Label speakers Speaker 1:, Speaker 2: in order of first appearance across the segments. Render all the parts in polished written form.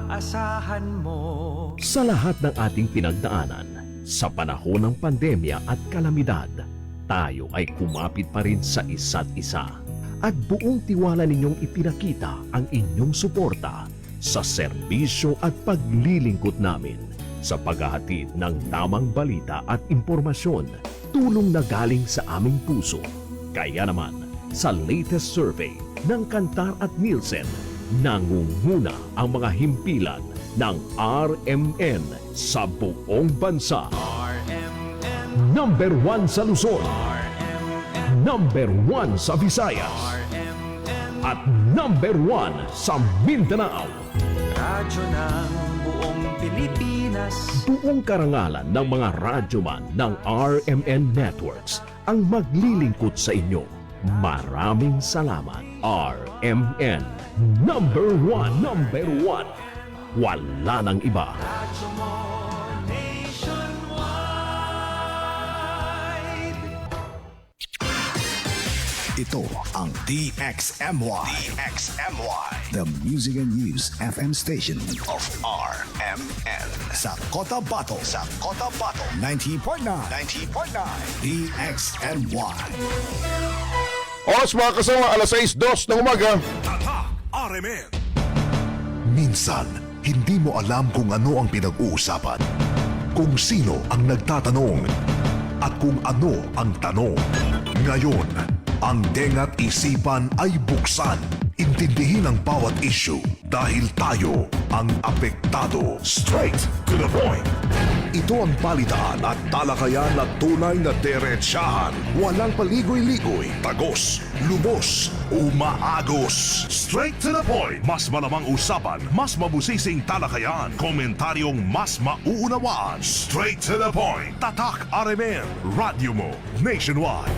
Speaker 1: maaasahan mo.
Speaker 2: Sa lahat ng ating pinagdaanan, sa panahon ng pandemya at kalamidad, tayo ay kumapit pa rin sa isa't isa. At buong tiwala ninyong ipinakita ang inyong suporta sa serbisyo at paglilingkod namin sa paghahatid ng tamang balita at impormasyon, tulong na galing sa aming puso. Kaya naman, sa latest survey ng Kantar at Nielsen, nangunguna ang mga himpilan ng RMN sa buong bansa.
Speaker 1: RMN,
Speaker 2: Number 1 sa Luzon,
Speaker 1: RMN,
Speaker 2: Number 1 sa Visayas,
Speaker 1: RMN,
Speaker 2: at Number 1 sa Mindanao.
Speaker 1: radyo ng buong Pilipinas.
Speaker 2: Buong karangalan ng mga radyoman ng RMN Networks ang maglilingkod sa inyo. Maraming salamat, RMN. Number 1, number 1. Wala nang iba.
Speaker 1: Radyo mo nationwide.
Speaker 3: Ito ang DXMY. The Music and News FM station of RMN. Sa Cotabato. 90.9. DXMY.
Speaker 4: Oras mga kasama, alas 6:02 ng umaga.
Speaker 3: Tatak RMN. Minsan, hindi mo alam kung ano ang pinag-uusapan, kung sino ang nagtatanong, at kung ano ang tanong. Ngayon, ang tenga't isipan ay buksan. Intindihin ang bawat issue dahil tayo ang apektado. Straight to the point. Ito ang balitaan at talakayan na tunay na derechahan. Walang paligoy-ligoy, tagos, lubos, umaagos. Straight to the point. Mas malamang usapan, mas mabusising talakayan, komentaryong mas mauunawaan. Straight to the point. Tatak RMN. Radio mo nationwide.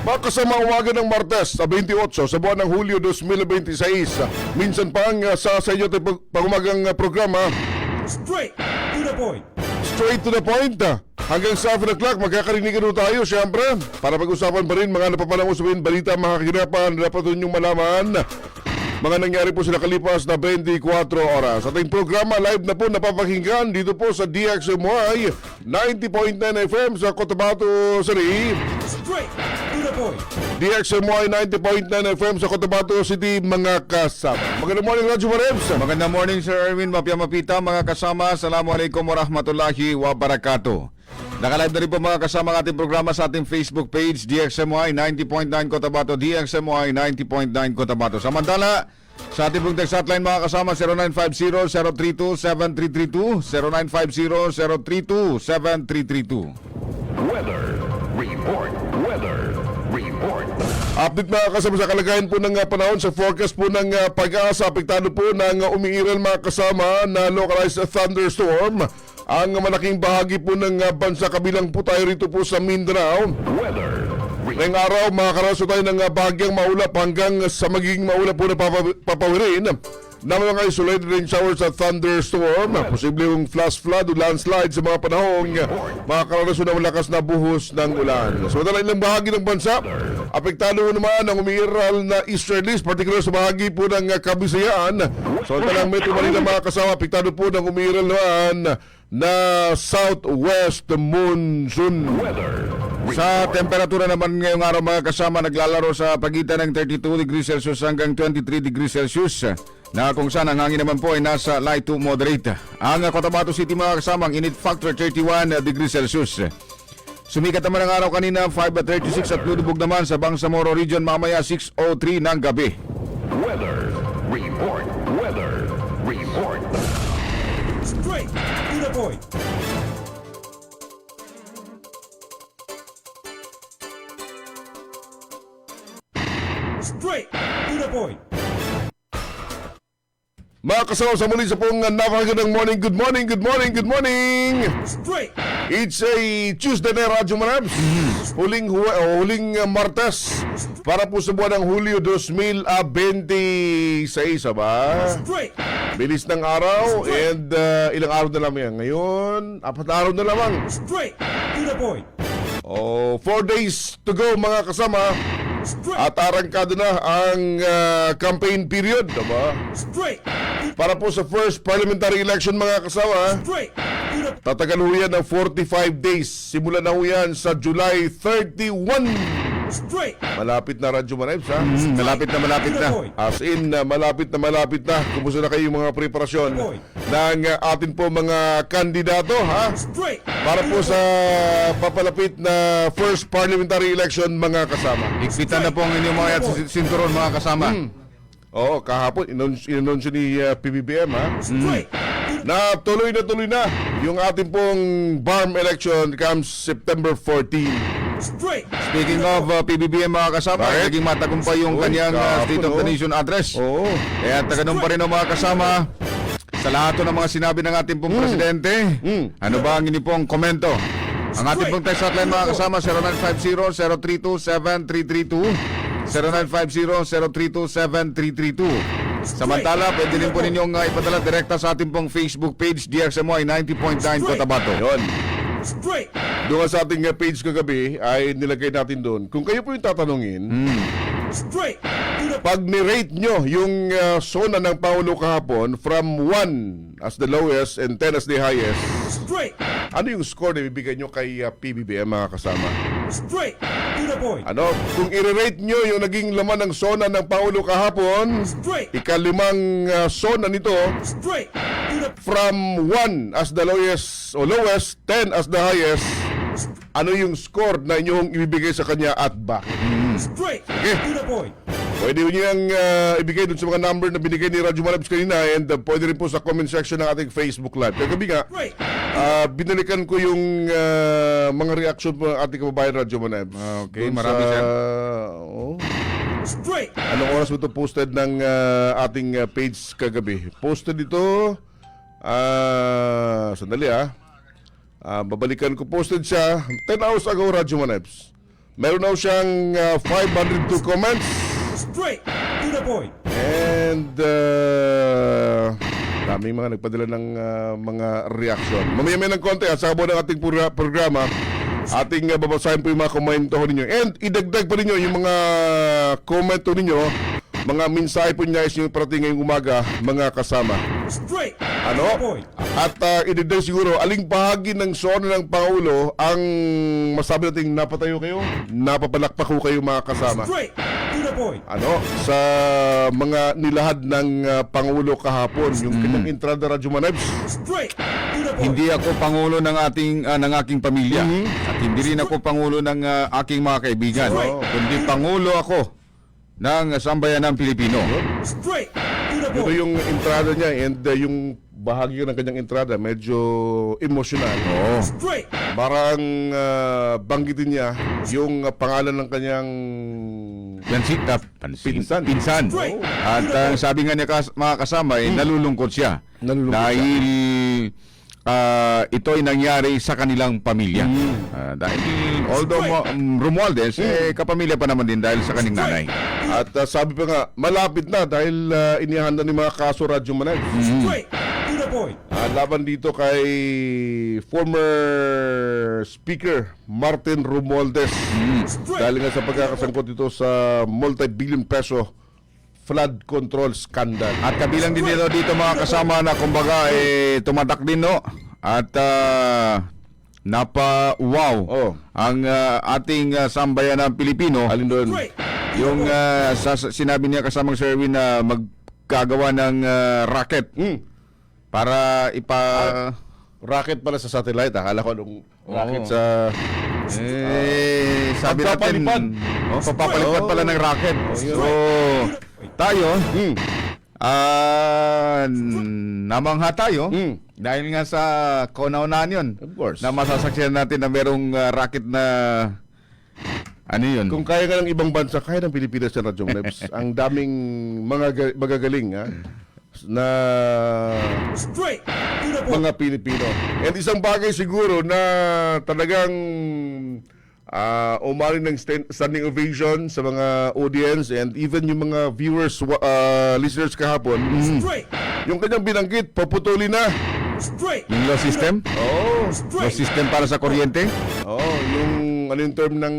Speaker 4: Mga kasama, umaga ng Martes, sa 28 sa buwan ng Hulyo 2026. Minsan pang sa inyo ito pangumagang programa.
Speaker 5: Straight to the point.
Speaker 4: Straight to the point. Hanggang 7 o'clock, magkakarinigan tayo, siyempre. Para pag-usapan pa rin mga napapanahon sabihin, balita, mga kaginapan, dapat nyong malaman. Mga nangyari po sila kalipas na 24 oras. Ating programa live na po napapakinggan dito po sa DXMY 90.9 FM sa Cotabato City.
Speaker 5: Straight to the point.
Speaker 4: DXMY 90.9 FM sa Cotabato City, mga kasama. Magandang morning, Radyo Marebs.
Speaker 6: Magandang morning, Sir Erwin Mapia Mapita, mga kasama. Assalamualaikum warahmatullahi wabarakatuh. Nakalive na rin po mga kasama ng ating programa sa ating Facebook page, DXMY 90.9 Cotabato, DXMY 90.9 Cotabato. Samantala, sa ating pong text hotline mga kasama, 0950-032-7332, 0950-032-7332.
Speaker 2: Weather Report.
Speaker 4: Update mga kasama sa kalagayan po ng panahon sa forecast po ng pag-asa. Apektado po ng umiiral mga kasama na localized thunderstorm ang malaking bahagi po ng bansa, kabilang po tayo rito po sa Mindanao. Ngayong araw makakaraso tayo ng bahagyang maulap hanggang sa magiging maulap po na papawirin na mga isolated rain showers at thunderstorm. Posible yung flash flood o landslide sa mga panahong makakaraso ng malakas na buhos ng ulan. So madala ilang bahagi ng bansa, apektado naman ang umiiral na easterlies, particular sa bahagi po ng Kabisayaan. So talang Metro Manila mga kasama, apektado po ng umiiral naman na southwest monsoon.
Speaker 6: Sa temperatura naman ngayong araw mga kasama, naglalaro sa pagitan ng 32 degrees Celsius hanggang 23 degrees Celsius, na kung saan ang hangin naman po ay nasa light to moderate. Ang Cotabato City mga kasama, ang init factor 31 degrees Celsius. Sumikat naman ang araw kanina 5:36 at lulubog naman sa Bangsamoro Region mamaya 6:03 ng gabi.
Speaker 2: Weather Report.
Speaker 5: Straight to the point. Straight to the point.
Speaker 4: Mga kasama sa muli sa pong napakagandang morning. Good morning.
Speaker 5: Straight.
Speaker 4: It's a Tuesday na Radyo Manabs. Huling Martes para po sa buwan ng Hulyo 2026, ba?
Speaker 5: Straight.
Speaker 4: Bilis ng araw and ilang araw na lang yan. Ngayon, 4 araw na lamang.
Speaker 5: Straight to the point.
Speaker 4: 4 days to go mga kasama. At arangkado na ang campaign period, diba?
Speaker 5: Straight.
Speaker 4: Para po sa first parliamentary election mga kasama,
Speaker 5: Straight. To the
Speaker 4: tatagal ho yan ng 45 days. Simulan na ho yan sa July 31.
Speaker 5: straight.
Speaker 4: Malapit na Radyo Manibs, ha?
Speaker 6: Malapit na malapit
Speaker 5: To the
Speaker 6: na.
Speaker 5: point.
Speaker 4: As in, malapit na. Kumusta na kayo mga preparasyon ng atin po mga kandidato, ha?
Speaker 5: Straight.
Speaker 4: Para po sa papalapit na first parliamentary election mga kasama.
Speaker 6: Higpitan na po ang inyong mga sinturon mga kasama.
Speaker 4: Oo, kahapon, inanonsyo ni PBBM, ha?
Speaker 5: Straight.
Speaker 4: Na tuloy na yung ating pong BARM election comes September 14.
Speaker 5: Straight.
Speaker 6: Speaking of PBBM mga kasama,
Speaker 4: Bakit?
Speaker 6: naging matagumpay yung
Speaker 4: Uy,
Speaker 6: kanyang
Speaker 4: kahapon,
Speaker 6: State of the
Speaker 4: oh.
Speaker 6: Nation address.
Speaker 4: Oo.
Speaker 6: Kaya taganong pa rin ang mga kasama sa lahat ng mga sinabi ng ating pong presidente. Ano ba ang inyong pong komento? Ang ating pong text hotline mga kasama 0950-032-7332 0950-032-7332. Samantala, pwede rin po ninyong ipadala direkta sa ating pong Facebook page DXMY 90.9 Cotabato.
Speaker 4: Yun.
Speaker 5: Straight.
Speaker 4: Doon sa ating page kagabi ay nilagay natin doon. Kung kayo po yung tatanungin,
Speaker 5: Straight. To the
Speaker 4: pag ni-rate nyo yung sona ng Pangulo kahapon from 1 as the lowest and 10 as the highest,
Speaker 5: straight.
Speaker 4: ano yung score na ibibigay nyo kay PBBM mga kasama?
Speaker 5: Straight. To the point.
Speaker 4: Ano? Kung i-rate nyo yung naging laman ng sona ng Pangulo kahapon,
Speaker 5: Straight.
Speaker 4: ikalimang sona nito,
Speaker 5: Straight. To the
Speaker 4: from 1 as the lowest, 10 as the highest, ano yung score na inyong ibibigay sa kanya at bakit?
Speaker 5: straight.
Speaker 4: Okay.
Speaker 5: To the point.
Speaker 4: Pwede nyo yung ibigay dun sa mga number na binigay ni Radyo Manabs kanina and pwede rin po sa comment section ng ating Facebook Live. Kagabi nga,
Speaker 5: Straight.
Speaker 4: binalikan ko yung mga reaction po ng ating kababayan Radyo Manabs.
Speaker 6: Okay,
Speaker 4: Dun
Speaker 6: marami
Speaker 4: sa-
Speaker 6: siya.
Speaker 4: Oh.
Speaker 5: Straight.
Speaker 4: Anong oras mo ito posted ng ating page kagabi? Posted ito, sandali babalikan ko, posted siya 10 hours ago, Radyo Manabs. Meron na siyang 502 comments
Speaker 5: Straight. To the point.
Speaker 4: and daming mga nagpadala ng mga reaction. Mamaya may ng konti at sa kabon ng ating programa, ating babasahin po yung mga komento ninyo. And idagdag pa ninyo yung mga komento ninyo, mga mensahe po niya is yung parating ngayong umaga, mga kasama.
Speaker 5: Straight. To the
Speaker 4: Ano?
Speaker 5: point.
Speaker 4: At idagdag siguro, aling bahagi ng sona ng Pangulo ang masabi natin napatayo kayo, napapalakpak ko kayo mga kasama.
Speaker 5: Straight. To the point.
Speaker 4: Ano? Sa mga nilahad ng Pangulo kahapon, yung kanyang entrada Radyo Manibs.
Speaker 5: Straight. To the point.
Speaker 6: Hindi ako pangulo ng aking pamilya at hindi rin ako pangulo ng aking mga kaibigan, kundi pangulo ako ng sambayanang Pilipino.
Speaker 5: Straight. To the
Speaker 4: Ito
Speaker 5: point.
Speaker 4: yung entrada niya and yung bahagi ng kanyang entrada medyo emotional.
Speaker 6: Oo.
Speaker 5: Straight.
Speaker 4: Parang banggitin niya yung pangalan ng kanyang Pinsan.
Speaker 6: Pinsan.
Speaker 5: Straight.
Speaker 6: At sabi nga niya mga kasama, nalulungkot siya.
Speaker 4: Nalulungkot
Speaker 6: dahil ito ay nangyari sa kanilang pamilya. Dahil although Romualdez, kapamilya pa naman din dahil sa kanyang nanay.
Speaker 4: At sabi pa nga, malapit na dahil inihanda ni mga kaso Radyo Manibs.
Speaker 5: Straight. To the point.
Speaker 4: Laban dito kay former Speaker Martin Romualdez. Dahil nga sa pagkakasangkot dito sa multi-billion peso flood control scandal.
Speaker 6: At kabilang din dito mga kasama na kumbaga tumatak din no. At napa-wow
Speaker 4: Oh.
Speaker 6: ang ating sambayanang Pilipino.
Speaker 4: Alin doon?
Speaker 5: Straight.
Speaker 6: Yung sinabi niya kasamang Sir Erwin na magkagawa ng rocket para
Speaker 4: Rocket pala sa satellite. Akala ko anong rocket sa...
Speaker 6: sabi natin
Speaker 4: Pagpapalipad.
Speaker 6: papapalipad pala ng rocket. So tayo namangha tayo dahil nga sa kauna-unahan yun.
Speaker 4: Of course.
Speaker 6: Na masasaksihan natin na merong rocket na ano yun?
Speaker 4: Kung kaya ka ng ibang bansa, kaya ng Pilipinas sa Radyo Manibs. Ang daming mga magagaling na
Speaker 5: Straight. To the point.
Speaker 4: mga Pilipino. And isang bagay siguro na talagang umaling ng standing ovation sa mga audience and even yung mga viewers, listeners kahapon,
Speaker 5: Straight.
Speaker 4: yung kanyang binanggit, paputuli na.
Speaker 5: Straight.
Speaker 6: Yung law system?
Speaker 4: Oo.
Speaker 6: Law system para sa kuryente?
Speaker 4: Yung ano yung term ng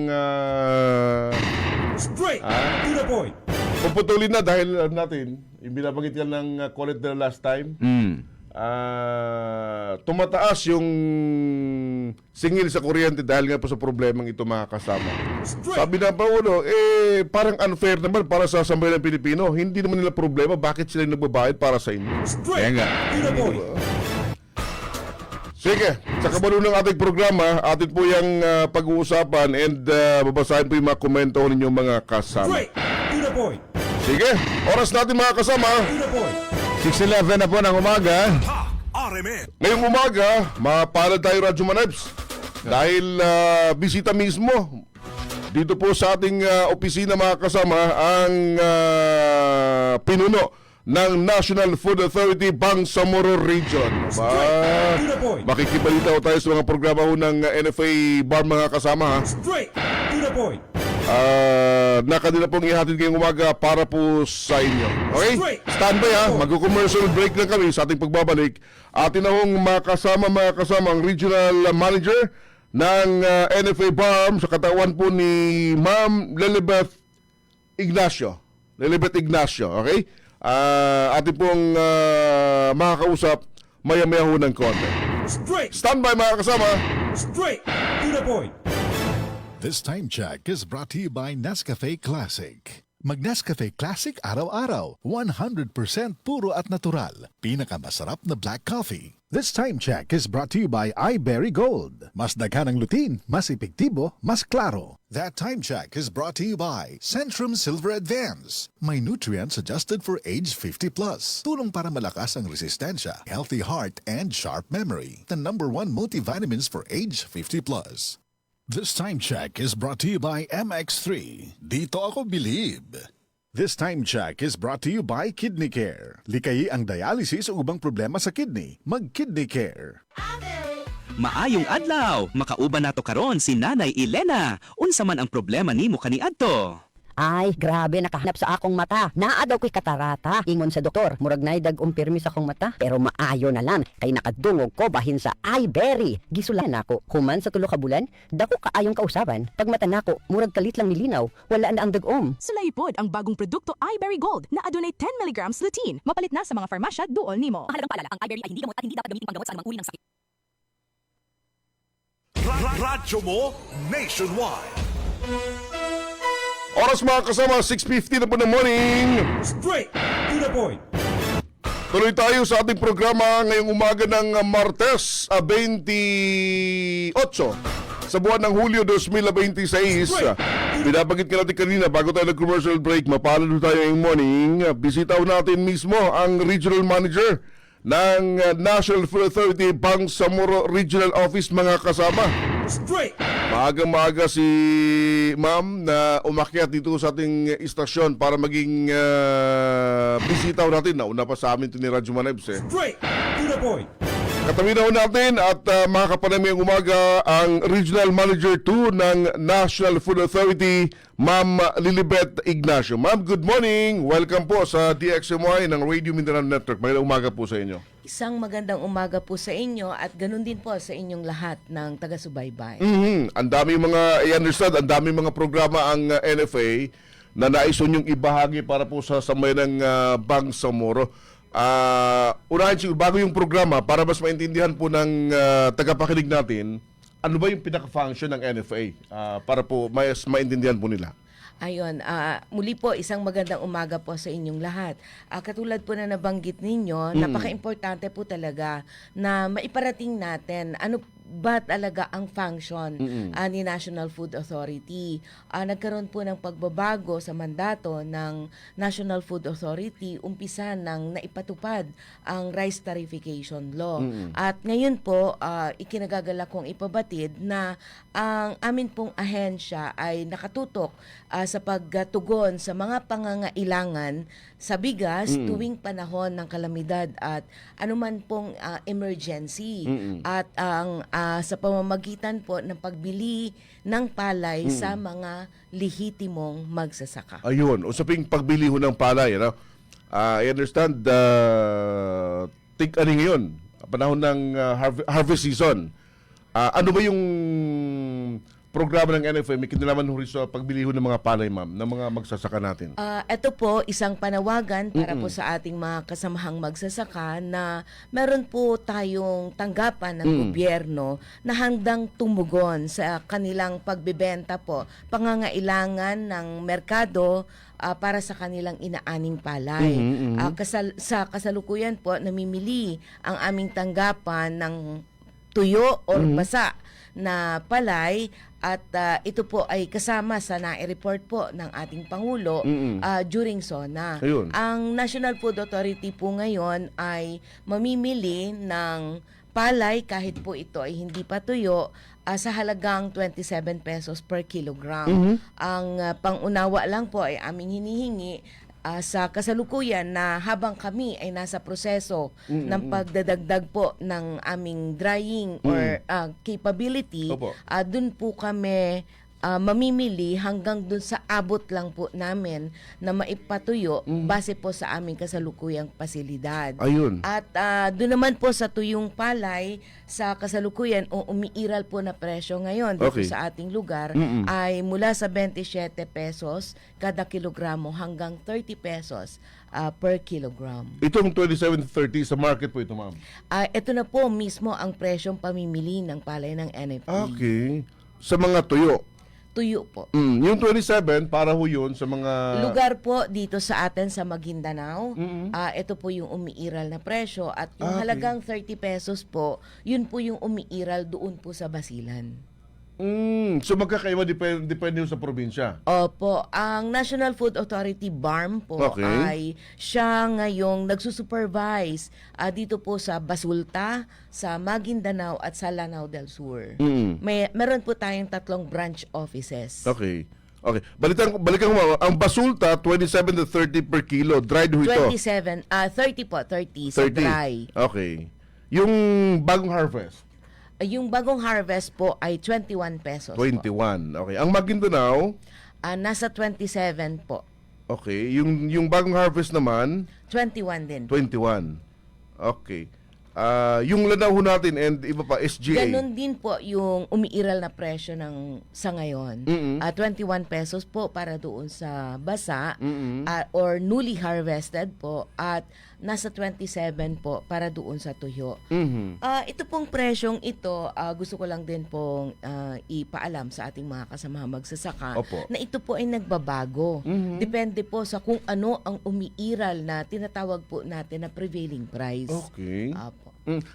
Speaker 5: Straight to the point.
Speaker 4: Puputulin na dahil natin, yung binabanggit ka ng call it the last time, tumataas yung singil sa kuryente dahil nga po sa problemang ito mga kasama. Sabi ng Pangulo, parang unfair naman para sa sambayan ng Pilipino. Hindi naman nila problema, bakit sila nagbabayad para sa inyo?
Speaker 5: Straight
Speaker 6: Kaya nga.
Speaker 5: to the point.
Speaker 4: Sige, sa kabalo ng ating programa, atin po yung pag-uusapan and babasahin po yung mga komento ninyo mga kasama.
Speaker 5: Straight to the point.
Speaker 4: Sige, oras natin mga kasama.
Speaker 5: To the point.
Speaker 6: 6:11 na po ng umaga.
Speaker 4: Ngayong umaga, mapalad tayo Radyo Manibs. Dahil bisita mismo dito po sa ating opisina mga kasama ang pinuno ng National Food Authority Bangsamoro Region.
Speaker 5: Straight to the point.
Speaker 4: Makikibalita ho tayo sa mga programa ho ng NFA Bar mga kasama ha.
Speaker 5: Straight to the point.
Speaker 4: Na kanila pong ihatid ngayong umaga para po sa inyo. Okay? Standby ha. Mag-commercial break lang kami sa ating pagbabalik. Atin na hong makasama ang Regional Manager ng NFA BARM sa katawan po ni Ma'am Lilibeth Ignacio. Okay? Atin pong makakausap maya-maya ho ng konti.
Speaker 5: Straight.
Speaker 4: Standby mga kasama.
Speaker 5: Straight to the point.
Speaker 3: This time check is brought to you by Nescafe Classic. Mag-Nescafe Classic araw-araw. 100% puro at natural. Pinakamasarap na black coffee. This time check is brought to you by iBerry Gold. Mas daghan ang lutin, mas epektibo, mas klaro. That time check is brought to you by Centrum Silver Advance. May nutrients adjusted for age 50 plus. Tulong para malakas ang resistensya, healthy heart, and sharp memory. The #1 multivitamins for age 50 plus. This time check is brought to you by MX3. Dito ako believe. This time check is brought to you by Kidney Care. Likayi ang dialysis o ubang problema sa kidney. Mag-Kidney Care.
Speaker 7: Maayong adlaw, makauban nato karon si Nanay Elena. Unsa man ang problema nimo kaniadto?
Speaker 8: Ay, grabe, nakahanap sa akong mata. Naa daw ko'y katarata. Ingon sa doktor, murag na'y dag-umpirmi sa akong mata. Pero maayo na lang, kay nakadungog ko bahin sa iBerry. Gisulan ako. Human sa tulo ka bulan, dako kaayong kausaban. Pag mata nako, murag kalit lang nilinaw. Wala na ang dag-om.
Speaker 9: Sulaypod ang bagong produkto iBerry Gold na adunay 10 mg lutein. Mapalit na sa mga farmasya duol nimo.
Speaker 10: Mahalagang paalala, ang iBerry ay hindi gamot at hindi dapat gamitin panggamot sa anumang uri ng sakit.
Speaker 3: Radyo mo nationwide.
Speaker 4: Oras mga kasama, 6:50 na po ng morning.
Speaker 5: Straight to the point.
Speaker 4: Tuloy tayo sa ating programa ngayong umaga ng Martes, 28 sa buwan ng Hulyo 2026. Binabagit ka natin kanina bago tayo nag-commercial break, mapalad tayo ngayong morning. Bisitaw natin mismo ang Regional Manager ng National Food Authority Bangsamoro Regional Office mga kasama.
Speaker 5: Straight.
Speaker 4: Maaga-maaga si ma'am na umakyat dito sa ating istasyon para maging bisitaw natin. Nauna pa sa amin ito ni Radyo Manibs
Speaker 5: Straight to the point.
Speaker 4: Katabi na ho natin at makakapanami ang umaga ang Regional Manager 2 ng National Food Authority, Ma'am Lilibeth Ignacio. Ma'am, good morning. Welcome po sa DXMY ng Radio Mindanao Network. Magandang umaga po sa inyo.
Speaker 11: Isang magandang umaga po sa inyo at ganun din po sa inyong lahat ng taga-subaybay.
Speaker 4: Ang dami mga, I understand, ang dami mga programa ang NFA na naisun yung ibahagi para po sa sambayan ng Bangsamoro. Unahin siguro, bago yung programa, para mas maintindihan po ng tagapakinig natin, ano ba yung pinaka-function ng NFA para po mas maintindihan po nila?
Speaker 11: Ayun, muli po isang magandang umaga po sa inyong lahat. Katulad po na nabanggit ninyo, napaka-importante po talaga na maiparating natin ano ba talaga ang function ni National Food Authority. Nagkaroon po ng pagbabago sa mandato ng National Food Authority, umpisa ng naipatupad ang Rice Tarification Law. At ngayon po, ikinagagala kong ipabatid na ang amin pong ahensya ay nakatutok sa pagtugon sa mga pangangailangan sa bigas tuwing panahon ng kalamidad at anuman pong emergency. At ang sa pamamagitan po ng pagbili ng palay sa mga lehitimong magsasaka.
Speaker 4: Ayun, usaping pagbili ho ng palay, ano? I understand, ano ngayon, panahon ng harvest season. Ano ba yung programa ng NFA may kinalaman ho rin sa pagbili ho ng mga palay, ma'am, ng mga magsasaka natin?
Speaker 11: Ito po, isang panawagan para po sa ating mga kasamahang magsasaka na meron po tayong tanggapan ng gobyerno na handang tumugon sa kanilang pagbebenta po, pangangailangan ng merkado para sa kanilang inaaning palay. Sa kasalukuyan po, namimili ang aming tanggapan ng tuyo or basa na palay at ito po ay kasama sa nai-report po ng ating Pangulo during SONA.
Speaker 4: Ayun.
Speaker 11: Ang National Food Authority po ngayon ay mamimili ng palay kahit po ito ay hindi pa tuyo sa halagang 27 pesos per kilogram. Ang pangunawa lang po ay aming hinihingi sa kasalukuyan na habang kami ay nasa proseso ng pagdadagdag po ng aming drying or capability,
Speaker 4: Opo.
Speaker 11: dun po kami mamimili hanggang dun sa abot lang po namin na maipatuyo base po sa aming kasalukuyang pasilidad.
Speaker 4: Ayun.
Speaker 11: At doon naman po sa tuyong palay, sa kasalukuyan o umiiral po na presyo ngayon dito
Speaker 4: Okay.
Speaker 11: sa ating lugar ay mula sa 27 pesos kada kilogramo hanggang 30 pesos per kilogram.
Speaker 4: Itong 27-30 sa market po ito, ma'am?
Speaker 11: Ito na po mismo ang presyong pamimili ng palay ng NFA.
Speaker 4: Okay. Sa mga tuyo.
Speaker 11: Tuyo po.
Speaker 4: Yung 27, para ho yun sa mga...
Speaker 11: Lugar po dito sa atin sa Maguindanao. Ito po yung umiiral na presyo at yung
Speaker 4: Okay.
Speaker 11: halagang 30 pesos po, yun po yung umiiral doon po sa Basilan.
Speaker 4: So magkakaiba depende ho sa probinsya.
Speaker 11: Opo, ang National Food Authority BARM po
Speaker 4: Okay.
Speaker 11: ay siya ngayong nagsusupervise dito po sa Basulta, sa Maguindanao at sa Lanao del Sur. Meron po tayong 3 branch offices.
Speaker 4: Okay. Okay. Balikan ko, ma'am. Ang basulta, 27 to 30 per kilo. Dried ho ito.
Speaker 11: 27, 30 po, 30 sa
Speaker 4: 30.
Speaker 11: dry.
Speaker 4: Okay. Yung bagong harvest,
Speaker 11: Yung bagong harvest po ay 21 pesos
Speaker 4: 21.
Speaker 11: po.
Speaker 4: Okay. Ang Maguindanao,
Speaker 11: Nasa 27 po.
Speaker 4: okay. Yung bagong harvest naman,
Speaker 11: 21 din.
Speaker 4: 21. Okay. Yung Lanao ho natin and iba pa, SGA.
Speaker 11: Ganon din po yung umiiral na presyo ng sa ngayon. 21 pesos po para doon sa basa or newly harvested po at nasa 27 po para doon sa tuyo. Ito pong presyong ito, gusto ko lang din pong ipaalam sa ating mga kasama magsasaka
Speaker 4: Opo.
Speaker 11: na ito po ay nagbabago. Depende po sa kung ano ang umiiral na tinatawag po natin na prevailing price.
Speaker 4: Okay.
Speaker 11: Apo.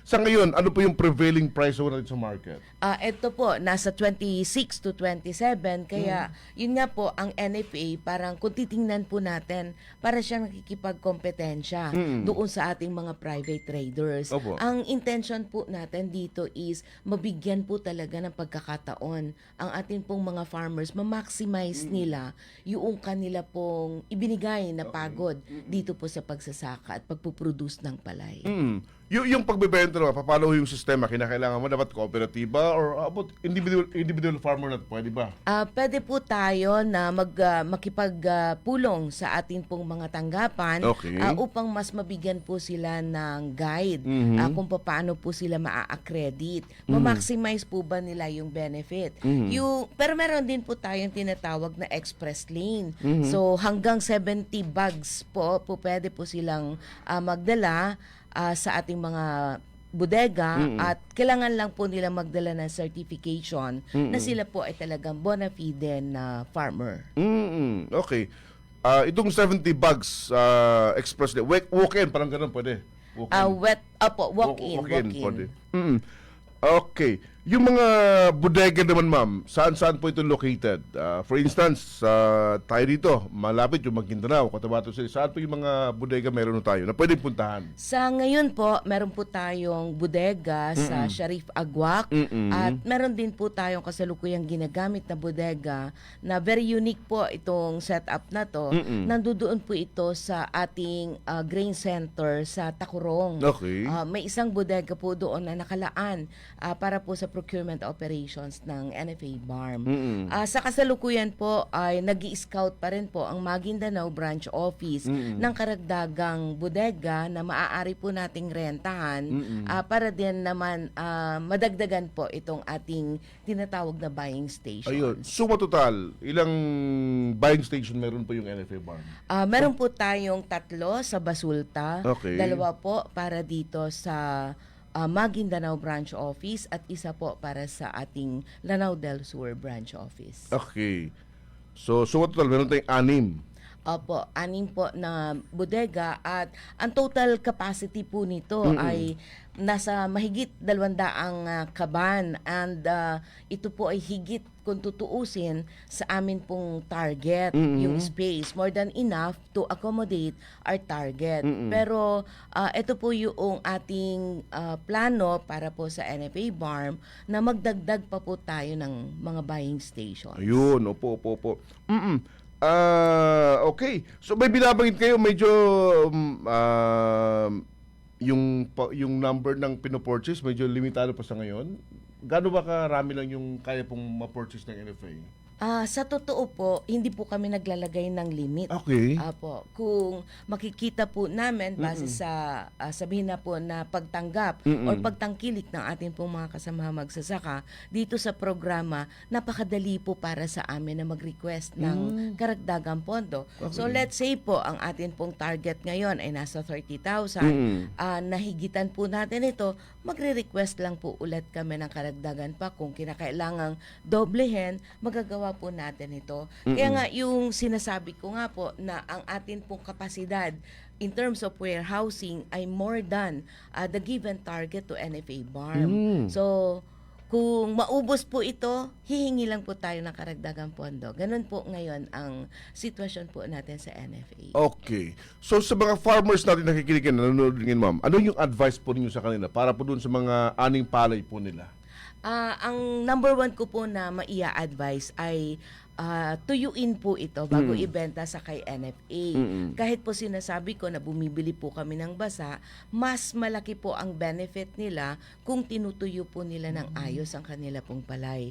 Speaker 4: Sa ngayon, ano po yung prevailing price ho natin sa market?
Speaker 11: Ito po, nasa 26 to 27. Kaya, yun nga po, ang NFA, parang kung titingnan po natin, para siyang nakikipagkompetensya doon sa ating mga private traders.
Speaker 4: Opo.
Speaker 11: Ang intention po natin dito is mabigyan po talaga ng pagkakataon ang ating pong mga farmers, ma-maximize nila yung kanila pong ibinigay na pagod dito po sa pagsasaka at pagpuproduce ng palay.
Speaker 4: Yung pagbebenta naman, paano ho yung sistema? Kinakailangan mo dapat kooperatiba or about individual farmer na pwede ba?
Speaker 11: Pwede po tayo na makipagpulong sa ating pong mga tanggapan
Speaker 4: Okay.
Speaker 11: upang mas mabigyan po sila ng guide kung paano po sila maa-accredit. Ma-maximize po ba nila yung benefit. Pero meron din po tayong tinatawag na express lane. So hanggang 70 bags po pwede po silang magdala sa ating mga bodega at kailangan lang po nila magdala ng certification na sila po ay talagang bona fide na farmer.
Speaker 4: Okay. Itong 70 bags express walk-in, parang ganun pwede.
Speaker 11: Walk-in.
Speaker 4: Pwede. Okay. Yung mga bodega naman, ma'am, saan po ito located? For instance, tayo dito, malapit yung Maguindanao, Cotabato City. Saan po yung mga bodega meron tayo na pwedeng puntahan?
Speaker 11: Sa ngayon po, meron po tayong bodega sa Sharif Agwak at meron din po tayong kasalukuyang ginagamit na bodega na very unique po itong setup na to. Nandoon po ito sa ating grain center sa Takurong.
Speaker 4: Okay.
Speaker 11: May isang bodega po doon na nakalaan para po sa procurement operations ng NFA BARM. Sa kasalukuyan po ay nag-i-scout pa rin po ang Maguindanao branch office ng karagdagang bodega na maaari po nating rentahan para din naman madagdagan po itong ating tinatawag na buying station.
Speaker 4: Ayun. Suma total, ilang buying station meron po yung NFA BARM?
Speaker 11: Meron po tayong 3 sa Basulta,
Speaker 4: Okay.
Speaker 11: 2 po para dito sa Maguindanao branch office at isa po para sa ating Lanao del Sur branch office.
Speaker 4: Okay. So, suma total, meron tayong 6.
Speaker 11: Opo, 6 po na bodega at ang total capacity po nito ay nasa mahigit 200 kaban and ito po ay higit kung tutuusin sa amin pong target, yung space, more than enough to accommodate our target. Pero ito po yung ating plano para po sa NFA BARM na magdagdag pa po tayo ng mga buying stations.
Speaker 4: Ayun, opo. Okay. So may binabanggit kayo medyo yung number ng pinopurchase medyo limitado pa sa ngayon. Gaano ba karami lang yung kaya pong ma-purchase ng NFA?
Speaker 11: Sa totoo po, hindi po kami naglalagay ng limit.
Speaker 4: Okay.
Speaker 11: Apo, kung makikita po namin base sa sabihin na po na pagtanggap or pagtangkilik ng ating pong mga kasama magsasaka dito sa programa, napakadali po para sa amin na mag-request ng karagdagang pondo.
Speaker 4: Okay.
Speaker 11: So let's say po ang atin pong target ngayon ay nasa 30,000. Nahigitan po natin ito, magre-request lang po ulit kami ng karagdagan pa kung kinakailangang doblehin, magagawa po natin ito. Kaya nga yung sinasabi ko nga po na ang atin pong kapasidad in terms of warehousing ay more than the given target to NFA BARM. So, kung maubos po ito, hihingi lang po tayo ng karagdagang pondo. Ganun po ngayon ang sitwasyon po natin sa NFA.
Speaker 4: Okay. So sa mga farmers natin nakikinig na nanonood din, ma'am, ano yung advice po ninyo sa kanila para po dun sa mga aning palay po nila?
Speaker 11: Ang number 1 ko po na maia-advise ay tuyuin po ito bago ibenta sa kay NFA. Kahit po sinasabi ko na bumibili po kami ng basa, mas malaki po ang benefit nila kung tinutuyo po nila ng ayos ang kanila pong palay.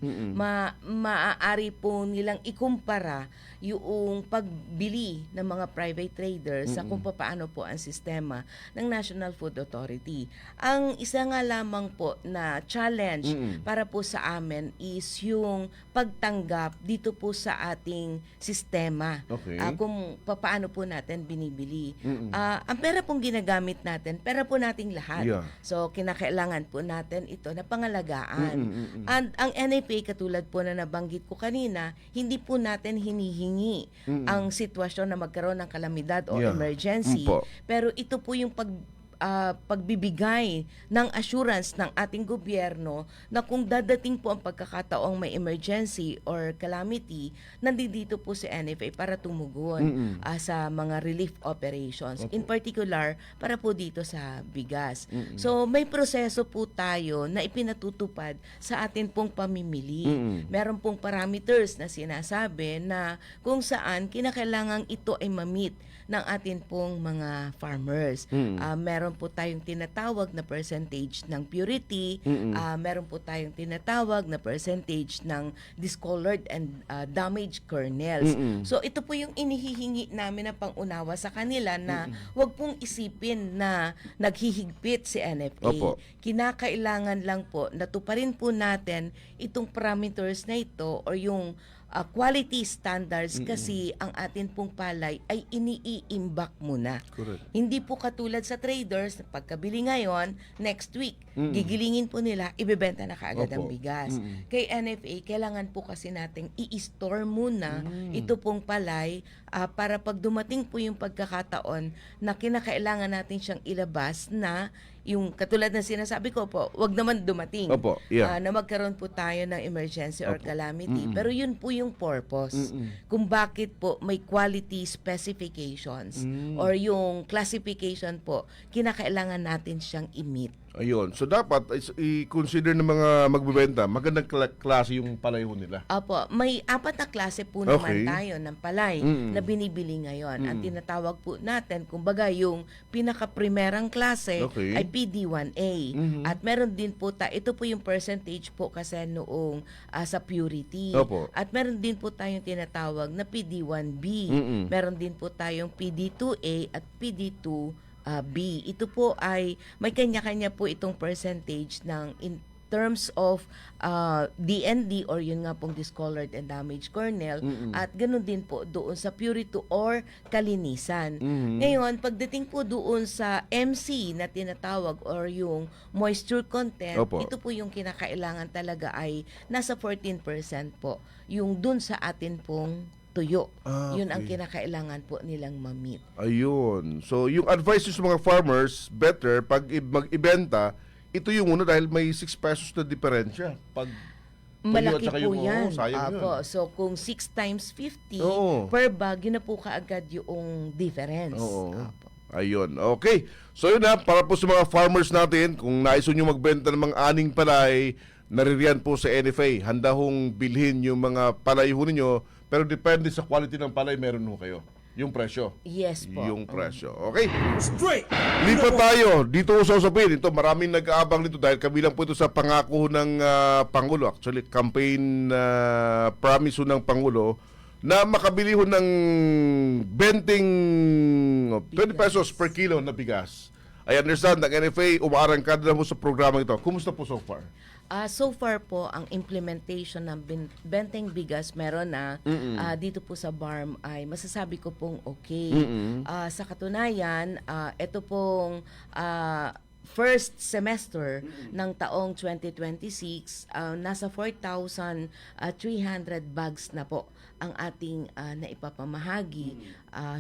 Speaker 11: Maaari po nilang ikumpara yung pagbili ng mga private traders sa kung paano po ang sistema ng National Food Authority. Ang isa nga lamang po na challenge para po sa amin is yung pagtanggap dito po sa ating sistema.
Speaker 4: Okay.
Speaker 11: Kung paano po natin binibili. Ang pera pong ginagamit natin, pera po nating lahat.
Speaker 4: Yeah.
Speaker 11: So, kinakailangan po natin ito na pangalagaan. And ang NFA, katulad po na nabanggit ko kanina, hindi po natin hinihingi ang sitwasyon na magkaroon ng kalamidad o emergency. Pero ito po yung pagbibigay ng assurance ng ating gobyerno na kung dadating po ang pagkakataong may emergency or calamity, nandito po si NFA para tumugon sa mga relief operations. In particular, para po dito sa bigas. So, may proseso po tayo na ipinatutupad sa atin pong pamimili. Meron pong parameters na sinasabi na kung saan kinakailangang ito ay ma-meet ng atin pong mga farmers. Meron po tayong tinatawag na percentage ng purity, meron po tayong tinatawag na percentage ng discolored and damaged kernels. So ito po yung inihihingi namin na pangunawa sa kanila na wag pong isipin na naghihigpit si NFA.
Speaker 4: Opo.
Speaker 11: Kinakailangan lang po na tuparin po natin itong parameters na ito or yung quality standards kasi ang atin pong palay ay iniiimbak muna.
Speaker 4: Correct.
Speaker 11: Hindi po katulad sa traders, pagkabili ngayon, next week, gigilingin po nila, ibebenta na kaagad ang bigas. Kay NFA, kailangan po kasi nating i-store muna ito pong palay para pag dumating po yung pagkakataon na kinakailangan natin siyang ilabas na yung katulad na sinasabi ko po, wag naman dumating
Speaker 4: Opo, yeah.
Speaker 11: na magkaroon po tayo ng emergency or calamity. Pero yun po yung purpose kung bakit po may quality specifications or yung classification po, kinakailangan natin siyang i-meet.
Speaker 4: Ayun. So dapat i-consider ng mga magbebenta, magandang klase yung palay ho nila.
Speaker 11: Opo, may 4 na klase po
Speaker 4: Okay.
Speaker 11: naman tayo ng palay na binibili ngayon. Ang tinatawag po natin, kumbaga yung pinaka-primerang klase
Speaker 4: Okay.
Speaker 11: ay PD1A. At meron din po ito po yung percentage po kasi noong sa purity.
Speaker 4: Opo.
Speaker 11: At meron din po tayong tinatawag na PD1B. Meron din po tayong PD2A at PD2B. Ito po ay may kanya-kanya po itong percentage ng in terms of DND or yun nga pong discolored and damaged kernel at ganun din po doon sa purity or kalinisan. Ngayon, pagdating po doon sa MC na tinatawag or yung moisture content,
Speaker 4: Opo.
Speaker 11: ito po yung kinakailangan talaga ay nasa 14% po. Yung dun sa atin pong tuyo. Yun ang
Speaker 4: Okay.
Speaker 11: kinakailangan po nilang ma-meet.
Speaker 4: Ayun. So, yung advice sa mga farmers, better, pag mag-ibenta, ito yung una dahil may 6 pesos na diferensya. Pag
Speaker 11: Malaki
Speaker 4: tuyo at saka
Speaker 11: po
Speaker 4: yung-
Speaker 11: yan.
Speaker 4: sayang
Speaker 11: Apo.
Speaker 4: yun.
Speaker 11: So, kung 6 times 50
Speaker 4: Oo.
Speaker 11: per bag, yun na po kaagad yung difference.
Speaker 4: Oo.
Speaker 11: Apo.
Speaker 4: Ayun. Okay. So, yun na. Para po sa mga farmers natin, kung nais nyo magbenta ng mga aning palay, naririyan po sa NFA. Handa hong bilhin yung mga palay ho ninyo, pero depende sa quality ng palay, meron ho kayo. Yung presyo.
Speaker 11: Yes po.
Speaker 4: Yung presyo. Okay.
Speaker 5: Straight.
Speaker 4: Lipat tayo dito sa usapin. Ito, maraming nag-aabang nito dahil kabilang po ito sa pangako ng Pangulo. Actually, campaign promise ho ng Pangulo na makabili ho ng 20 pesos per kilo na bigas. I understand ng NFA, umaarangkada na mo sa programa ito. Kumusta po so far?
Speaker 11: So far po, ang implementation ng benteng bigas meron na dito po sa BARM ay masasabi ko pong okay. Sa katunayan, ito pong first semester ng taong 2026, nasa 4,300 bags na po ang ating naipapamahagi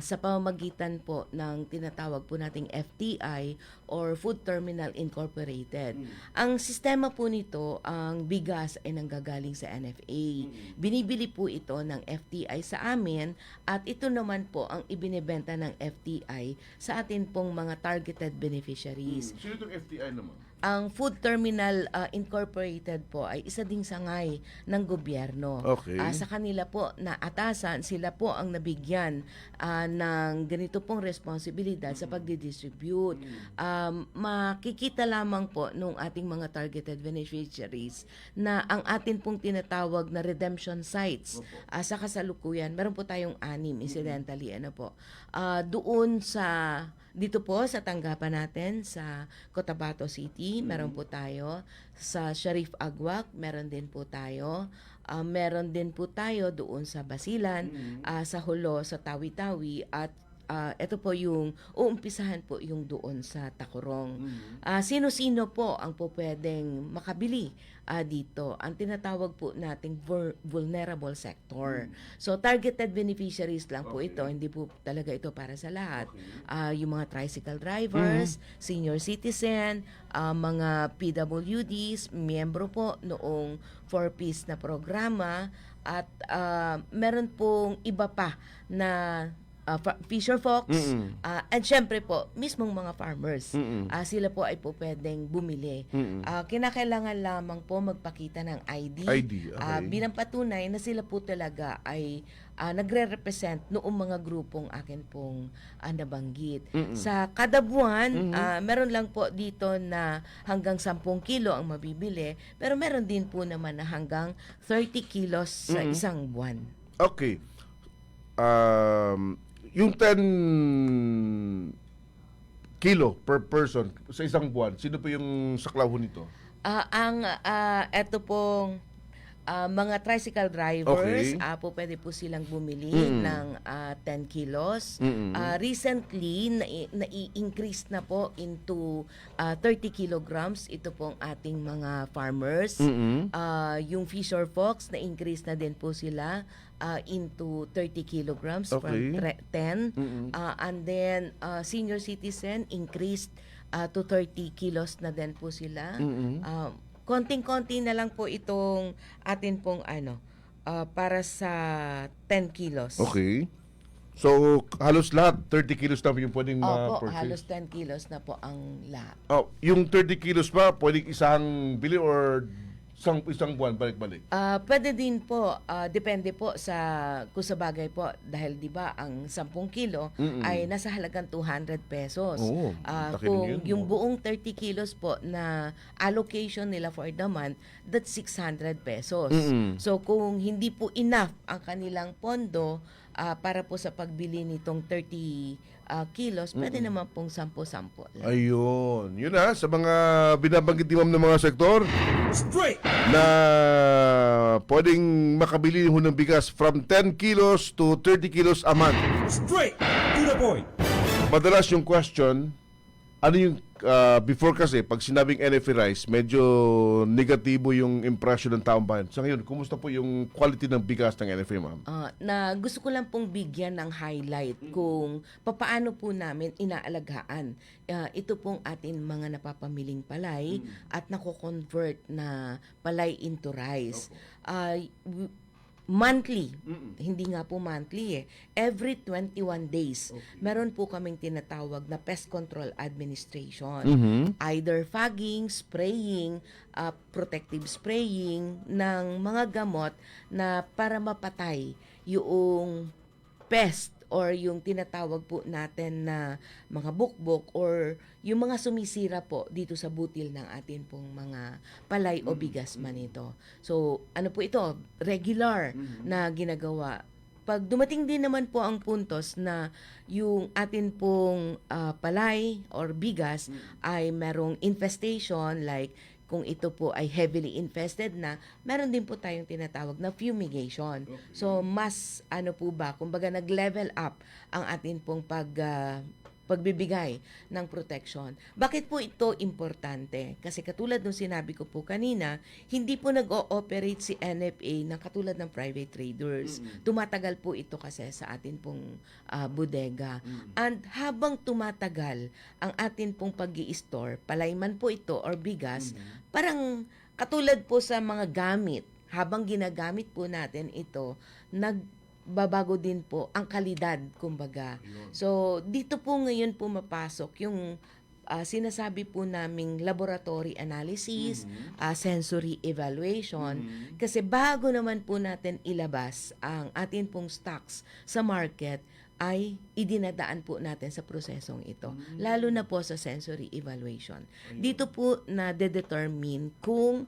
Speaker 11: sa pamamagitan po ng tinatawag po nating FTI or Food Terminal Incorporated. Ang sistema po nito, ang bigas ay nanggagaling sa NFA. Binibili po ito ng FTI sa amin at ito naman po ang ibinebenta ng FTI sa atin pong mga targeted beneficiaries.
Speaker 4: Sino itong FTI naman?
Speaker 11: Ang Food Terminal Incorporated po ay isa ding sangay ng gobyerno.
Speaker 4: Okay.
Speaker 11: Sa kanila po na atasan, sila po ang nabigyan ng ganito pong responsibilidad sa pagdidistribute. Makikita lamang po nung ating mga targeted beneficiaries na ang atin pong tinatawag na redemption sites sa kasalukuyan, meron po tayong 6 incidentally, doon dito po sa tanggapan natin sa Cotabato City, meron po tayo. Sa Sharif Agwak, meron din po tayo. Meron din po tayo doon sa Basilan, sa Hulo, sa Tawi-Tawi, at ito po yung uumpisahan po yung doon sa Tacorong. Sino-sino po ang po pwedeng makabili dito? Ang tinatawag po nating vulnerable sector. So targeted beneficiaries lang po ito, hindi po talaga ito para sa lahat. Yung mga tricycle drivers, senior citizen, mga PWDs, miyembro po noong 4-piece na programa, at meron pong iba pa na fisher folks, at syempre po, mismong mga farmers. Sila po ay po pwedeng bumili. Kinakailangan lamang po magpakita ng ID,
Speaker 4: okay.
Speaker 11: bilang patunay na sila po talaga ay nagre-represent noong mga grupong akin pong nabanggit. Sa kada buwan, meron lang po dito na hanggang 10 kilo ang mabibili, pero meron din po naman na hanggang 30 kilos sa isang buwan.
Speaker 4: Okay. Yung 10 kilo per person sa isang buwan, sino po yung saklaw nito?
Speaker 11: Eto pong mga tricycle drivers,
Speaker 4: Okay.
Speaker 11: po pwede po silang bumili ng 10 kilos. Recently, nai-increase na po into 30 kilograms ito pong ating mga farmers. Yung fisher folks, na-increase na din po sila into 30 kilograms from
Speaker 4: Okay.
Speaker 11: 10. And then, senior citizen increased to 30 kilos na din po sila. Konting-konti na lang po itong atin pong para sa 10 kilos.
Speaker 4: Okay. So, halos lahat, 30 kilos na yung pwedeng
Speaker 11: Opo,
Speaker 4: ma-purchase.
Speaker 11: halos 10 kilos na po ang lahat.
Speaker 4: Oh, yung 30 kilos pa, pwedeng isang bili or isang buwan, balik-balik?
Speaker 11: Pwede din po, depende po sa kung sa bagay po dahil 'di ba ang 10 kilo ay nasa halagang 200 pesos.
Speaker 4: Oo, laki
Speaker 11: Kung
Speaker 4: din yun.
Speaker 11: yung buong 30 kilos po na allocation nila for the month, that's 600 pesos. So kung hindi po enough ang kanilang pondo para po sa pagbili nitong 30 kilos, pwede naman pong 10-10 lang.
Speaker 4: Ayun. Yun na, sa mga binabanggit ni ma'am ng mga sektor
Speaker 5: Straight.
Speaker 4: na pwedeng makabili ho ng bigas from 10 kilos to 30 kilos a month.
Speaker 5: Straight. To the point.
Speaker 4: Madalas yung question, ano yung, before kasi, pag sinabing NFA rice, medyo negatibo yung impression ng taong bayan. Sa ngayon, kumusta po yung quality ng bigas ng NFA, ma'am?
Speaker 11: Na gusto ko lang pong bigyan ng highlight kung papaano po namin inaalagaan ito pong atin mga napapamiling palay at nako-convert na palay into rice. Monthly, hindi nga po monthly every 21 days, meron po kaming tinatawag na pest control administration. Either fogging, spraying, protective spraying ng mga gamot na para mapatay yung pest or yung tinatawag po natin na mga bukbok or yung mga sumisira po dito sa butil ng atin pong mga palay o bigas man ito. So, ano po ito? Regular na ginagawa. Pag dumating din naman po ang puntos na yung atin pong palay or bigas ay merong infestation like kung ito po ay heavily infested na, meron din po tayong tinatawag na fumigation. So, mas, kumbaga nag-level up ang atin pong pagbibigay ng protection. Bakit po ito importante? Kasi katulad ng sinabi ko po kanina, hindi po nag-ooperate si NFA na katulad ng private traders. Tumatagal po ito kasi sa atin pong bodega. And habang tumatagal ang atin pong pag-i-store, palay man po ito or bigas, parang katulad po sa mga gamit, habang ginagamit po natin ito, babago din po ang kalidad, kumbaga. So, dito po ngayon pumapasok yung sinasabi po naming laboratory analysis, sensory evaluation, kasi bago naman po natin ilabas ang atin pong stocks sa market, ay idinadaan po natin sa prosesong ito. Lalo na po sa sensory evaluation. Dito po na determine kung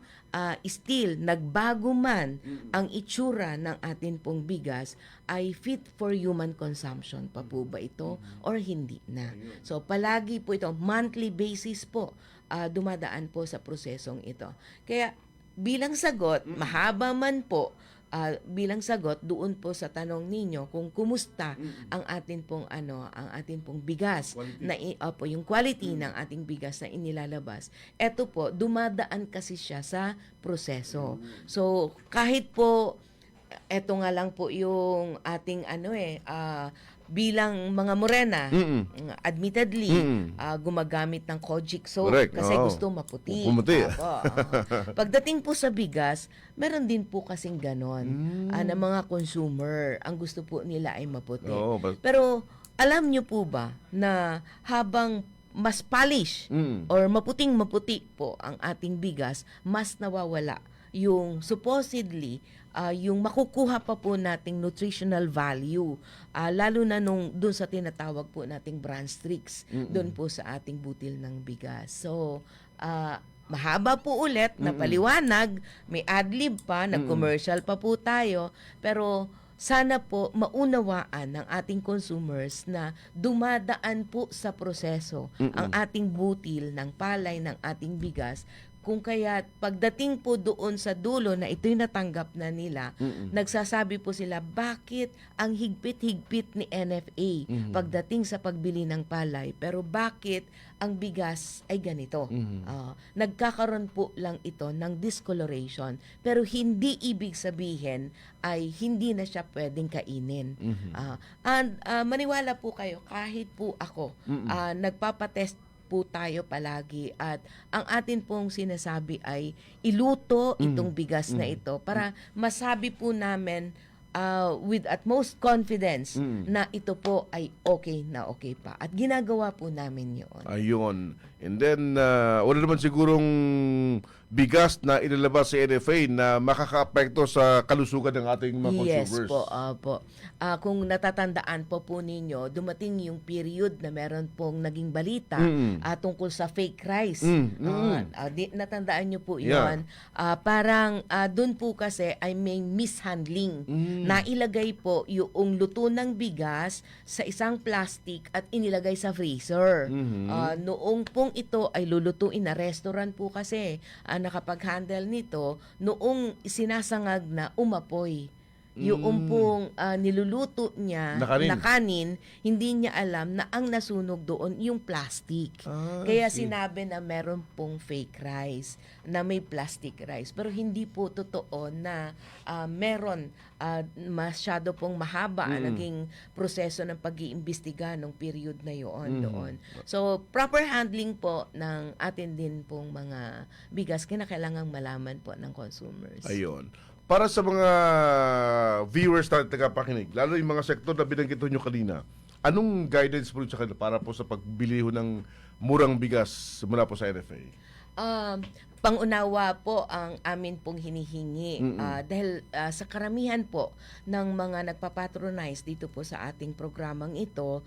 Speaker 11: still nagbago man ang itsura ng atin pong bigas ay fit for human consumption pa po ba ito or hindi na. So palagi po ito, monthly basis po, dumadaan po sa prosesong ito. Kaya bilang sagot, mahaba man po, bilang sagot doon po sa tanong ninyo kung kumusta ang atin pong ang atin pong bigas na yung quality ng ating bigas na inilalabas. Ito po dumadaan kasi siya sa proseso. So kahit po eto nga lang po yung ating bilang mga morena, admittedly, gumagamit ng kojic soap.
Speaker 4: Correct.
Speaker 11: Kasi gusto maputi.
Speaker 4: Pumuti.
Speaker 11: Pagdating po sa bigas, meron din po kasing ganon na mga consumer. Ang gusto po nila ay maputi. Pero alam nyo po ba na habang mas polish or maputing-maputi po ang ating bigas, mas nawawala yung supposedly yung makukuha pa po nating nutritional value, lalo na doon sa tinatawag po nating bran streaks doon po sa ating butil ng bigas. So mahaba po ulit na paliwanag, may adlib pa, nag-commercial pa po tayo, pero sana po maunawaan ng ating consumers na dumadaan po sa proseso ang ating butil ng palay ng ating bigas. Kung kaya pagdating po doon sa dulo na ito'y natanggap na nila, nagsasabi po sila, bakit ang higpit-higpit ni NFA pagdating sa pagbili ng palay, pero bakit ang bigas ay ganito? Nagkakaroon po lang ito ng discoloration, pero hindi ibig sabihin ay hindi na siya pwedeng kainin. Maniwala po kayo, kahit po ako, nagpapatest po tayo palagi at ang atin pong sinasabi ay iluto itong bigas na ito para masabi po namin with utmost confidence na ito po ay okay na okay pa. At ginagawa po namin yun.
Speaker 4: Ayun. And then, wala naman sigurong bigas na ilalabas sa NFA na makaka-apekto sa kalusugan ng ating mga consumers.
Speaker 11: Yes po, po. Kung natatandaan po ninyo, dumating yung period na meron pong naging balita tungkol sa fake rice. Natandaan nyo po yun. Parang doon po kasi ay may mishandling. Nailagay po yung luto ng bigas sa isang plastic at inilagay sa freezer. Noong pong ito ay lulutuin na restaurant po kasi nakapag-handle nito, noong sinasangag na umapoy. Yung pong niluluto niya na kanin, hindi niya alam na ang nasunog doon yung plastic. Kaya sinabi na meron pong fake rice, na may plastic rice. Pero hindi po totoo na meron masyado pong mahaba ang naging proseso ng pag-iimbestiga nung period na yun doon. So, proper handling po ng atin din pong mga bigas, kinakailangang malaman po ng consumers.
Speaker 4: Ayun. Para sa mga viewers na tagapakinig, lalo yung mga sektor na binanggit nyo kanina, anong guidance po sa kanila para po sa pagbili ho ng murang bigas mula po sa NFA?
Speaker 11: Pangunawa po ang amin pong hinihingi dahil sa karamihan po ng mga nagpapatronize dito po sa ating programang ito,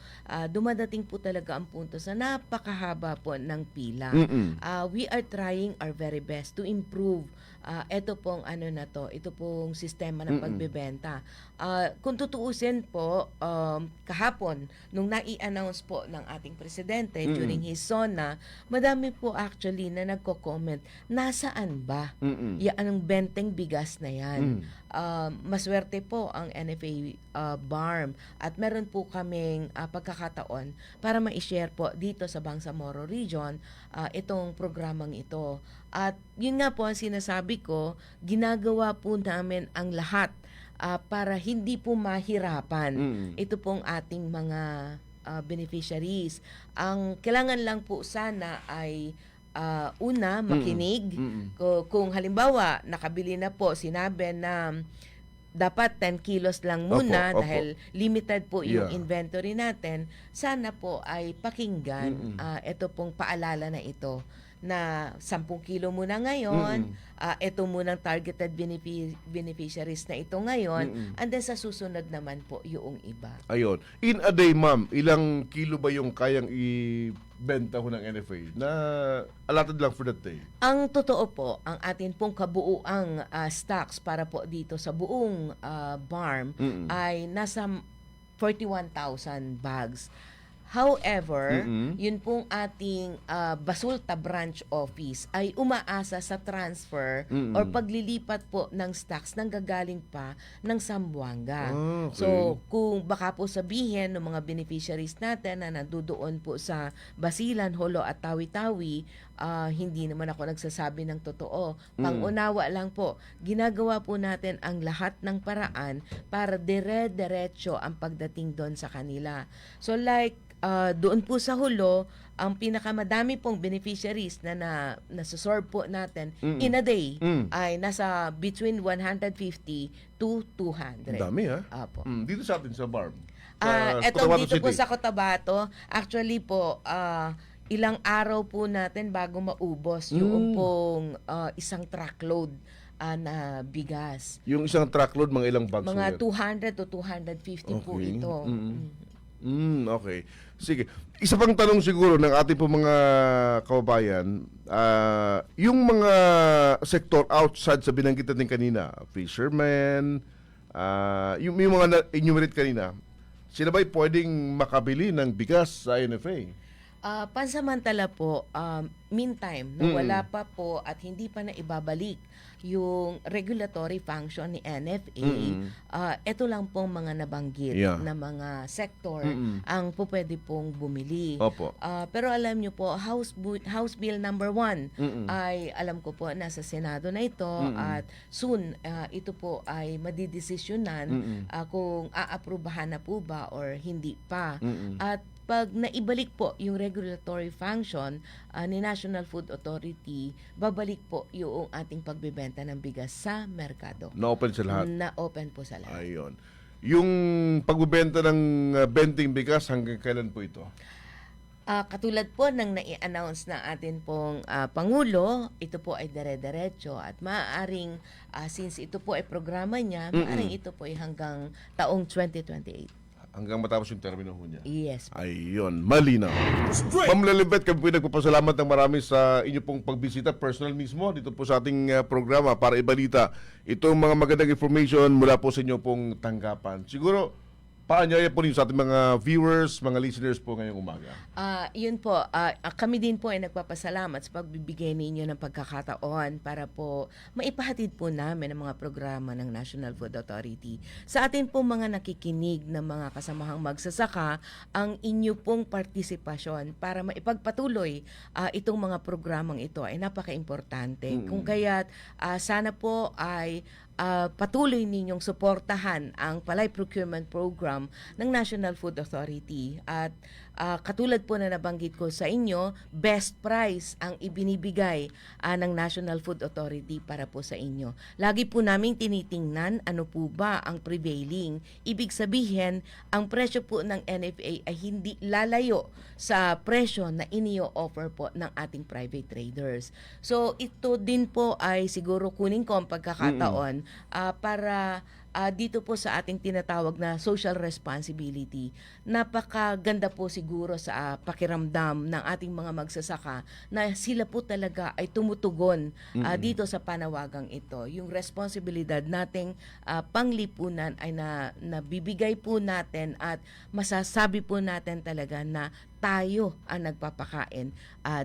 Speaker 11: dumadating po talaga ang punto sa napakahaba po ng pila. We are trying our very best to improve ito pong ito pong sistema ng pagbebenta. Kung tutuusin po, kahapon, nung nai-announce po ng ating presidente during his SONA, madami po actually na nagko-comment, nasaan ba ang benteng bigas na yan? Maswerte po ang NFA BARM at meron po kaming pagkakataon para ma-share po dito sa Bangsamoro Region itong programang ito. At yun nga po ang sinasabi ko, ginagawa po namin ang lahat para hindi po mahirapan ito pong ating mga beneficiaries. Ang kailangan lang po sana ay una, makinig. Kung halimbawa, nakabili na po, sinabi na dapat 10 kilos lang muna dahil limited po yung inventory natin, sana po ay pakinggan ito pong paalala na ito na 10 kilo muna ngayon, ito munang targeted beneficiaries na ito ngayon, and then sa susunod naman po yung iba.
Speaker 4: Ayun. In a day, ma'am, ilang kilo ba yung kayang ibenta ho ng NFA na allotted lang for that day?
Speaker 11: Ang totoo po, ang atin pong kabuuang stocks para po dito sa buong BARM ay nasa 41,000 bags. However, yun pong ating Basulta branch office ay umaasa sa transfer or paglilipat po ng stocks nang gagaling pa ng Zamboanga. So, kung baka po sabihin ng mga beneficiaries natin na nandoon po sa Basilan, Holo at Tawi-Tawi, hindi naman ako nagsasabi ng totoo. Pangunawa lang po, ginagawa po natin ang lahat ng paraan para dire-diretso ang pagdating doon sa kanila. So like, doon po sa Hulo, ang pinakamadami pong beneficiaries na nasa-sorb po natin in a day ay nasa between 150 to 200.
Speaker 4: Dami ha?
Speaker 11: Apo.
Speaker 4: Dito sa atin sa BARM.
Speaker 11: Etong dito po sa Cotabato, actually po, ilang araw po natin bago maubos yung pong isang truckload na bigas.
Speaker 4: Yung isang truckload, mga ilang bags?
Speaker 11: Mga 200 to 250 po ito.
Speaker 4: Okay. Sige. Isa pang tanong siguro ng ating po mga kababayan, yung mga sektor outside sa binanggit natin kanina, fishermen, yung mga na-enumerate kanina, sila ba'y pwedeng makabili ng bigas sa NFA?
Speaker 11: Pansamantala po, meantime, na wala pa po at hindi pa na ibabalik yung regulatory function ni NFA, ito lang pong mga nabanggit na mga sector ang po pwede pong bumili. Pero alam nyo po, House Bill number 1 ay alam ko po nasa Senado na ito at soon ito po ay madidesisyonan kung aaprubahan na po ba or hindi pa. At pag naibalik po yung regulatory function ni National Food Authority, babalik po yung ating pagbebenta ng bigas sa merkado.
Speaker 4: Na-open sa lahat.
Speaker 11: Na-open po sa lahat.
Speaker 4: Ayun. Yung pagbebenta ng benting bigas, hanggang kailan po ito?
Speaker 11: Katulad po ng nai-announce ng atin pong Pangulo, ito po ay dire-diretso at maaaring, since ito po ay programa niya, maaaring ito po ay hanggang taong 2028.
Speaker 4: Hanggang matapos yung termino ho niya.
Speaker 11: Yes.
Speaker 4: Ayun, malinaw.
Speaker 5: Straight.
Speaker 4: Ma'am Lilibet, kami po nagpapasalamat ng marami sa inyo pong pagbisita, personal mismo, dito po sa ating programa para ibalita itong mga magandang information mula po sa inyo pong tanggapan. Siguro, paanyaya po ninyo sa ating mga viewers, mga listeners po ngayong umaga.
Speaker 11: Yun po, kami din po ay nagpapasalamat sa pagbibigay ninyo ng pagkakataon para po maipahatid po namin ang mga programa ng National Food Authority. Sa atin po mga nakikinig ng mga kasamahang magsasaka, ang inyo pong partisipasyon para maipagpatuloy itong mga programang ito ay napaka-importante. Kung kaya't sana po ay patuloy ninyong suportahan ang Palay Procurement Program ng National Food Authority at katulad po na nabanggit ko sa inyo, best price ang ibinibigay ng National Food Authority para po sa inyo. Lagi po naming tinitingnan ano po ba ang prevailing. Ibig sabihin, ang presyo po ng NFA ay hindi lalayo sa presyo na inio-offer po ng ating private traders. So ito din po ay siguro kunin ko ang pagkakataon para dito po sa ating tinatawag na social responsibility. Napakaganda po siguro sa pakiramdam ng ating mga magsasaka na sila po talaga ay tumutugon dito sa panawagang ito. Yung responsibilidad nating panglipunan ay nabibigay po natin at masasabi po natin talaga na tayo ang nagpapakain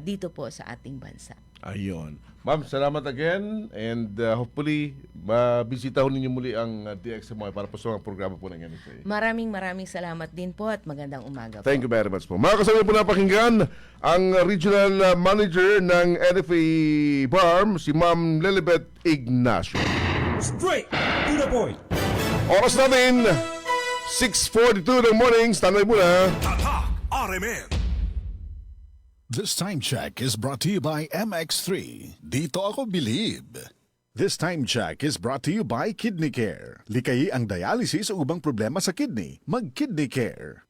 Speaker 11: dito po sa ating bansa.
Speaker 4: Ayun. Ma'am, salamat again and hopefully mabisita ho ninyo muli ang DXMY para po sa mga programa po ng NFA.
Speaker 11: Maraming salamat din po at magandang umaga po.
Speaker 4: Thank you very much po. Mga kasama po napakinggan ang Regional Manager ng NFA BARM, si Ma'am Lilibet Ignacio.
Speaker 5: Straight to the point.
Speaker 4: Oras natin, 6:42 ng morning. Standby muna.
Speaker 3: Tatak RMN. This time check is brought to you by MX3. Dito ako believe. This time check is brought to you by Kidney Care. Likayi ang dialysis o ubang problema sa kidney. Mag-Kidney Care.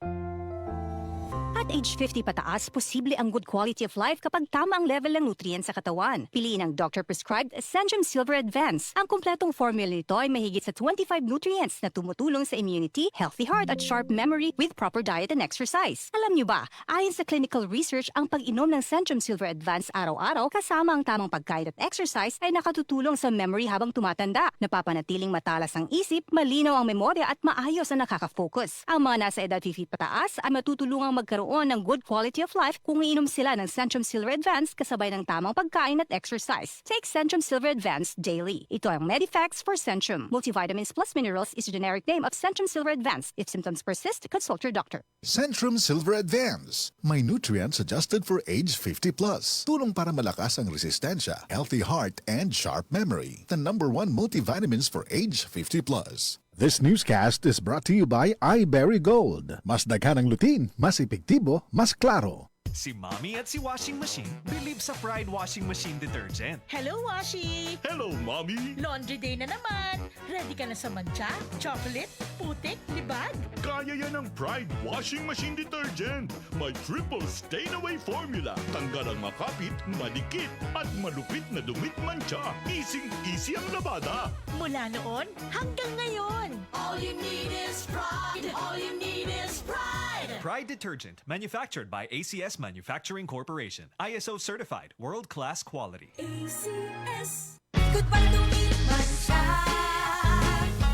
Speaker 10: At age 50 pataas, posible ang good quality of life kapag tama ang level ng nutrients sa katawan. Piliin ang doctor-prescribed Centrum Silver Advance. Ang kumpletong formula nito ay mahigit sa 25 nutrients na tumutulong sa immunity, healthy heart at sharp memory with proper diet and exercise. Alam niyo ba, ayon sa clinical research, ang pag-inom ng Centrum Silver Advance araw-araw kasama ang tamang pagkain at exercise ay nakatutulong sa memory habang tumatanda. Napapanatiling matalas ang isip, malinaw ang memorya at maayos ang nakaka-focus. Ang mga nasa edad 50 pataas ay matutulungang magkaroon ng good quality of life kung iinom sila ng Centrum Silver Advance kasabay ng tamang pagkain at exercise. Take Centrum Silver Advance daily. Ito ang Medifax for Centrum. Multivitamins plus minerals is a generic name of Centrum Silver Advance. If symptoms persist, consult your doctor.
Speaker 3: Centrum Silver Advance. May nutrients adjusted for age 50 plus. Tulong para malakas ang resistensya, healthy heart, and sharp memory. The #1 multivitamins for age 50 plus. This newscast is brought to you by iBerry Gold. Mas daghan ang lutin, mas epektibo, mas klaro.
Speaker 1: Si Mommy at si Washing Machine believe sa Pride Washing Machine Detergent.
Speaker 10: Hello, Washi!
Speaker 1: Hello, Mommy!
Speaker 10: Laundry day na naman! Ready ka na sa mancha, chocolate, putik, libag?
Speaker 3: Kaya yan ang Pride Washing Machine Detergent. May triple stain-away formula. Tanggal ang makapit, madikit, at malupit na dumit mancha. Easy ang labada.
Speaker 10: Mula noon hanggang ngayon.
Speaker 12: All you need is pride. All you need is pride.
Speaker 1: Pride Detergent, manufactured by ACS Manufacturing Corporation. ISO certified, world-class quality.
Speaker 12: ACS. Goodbye to me, mancha.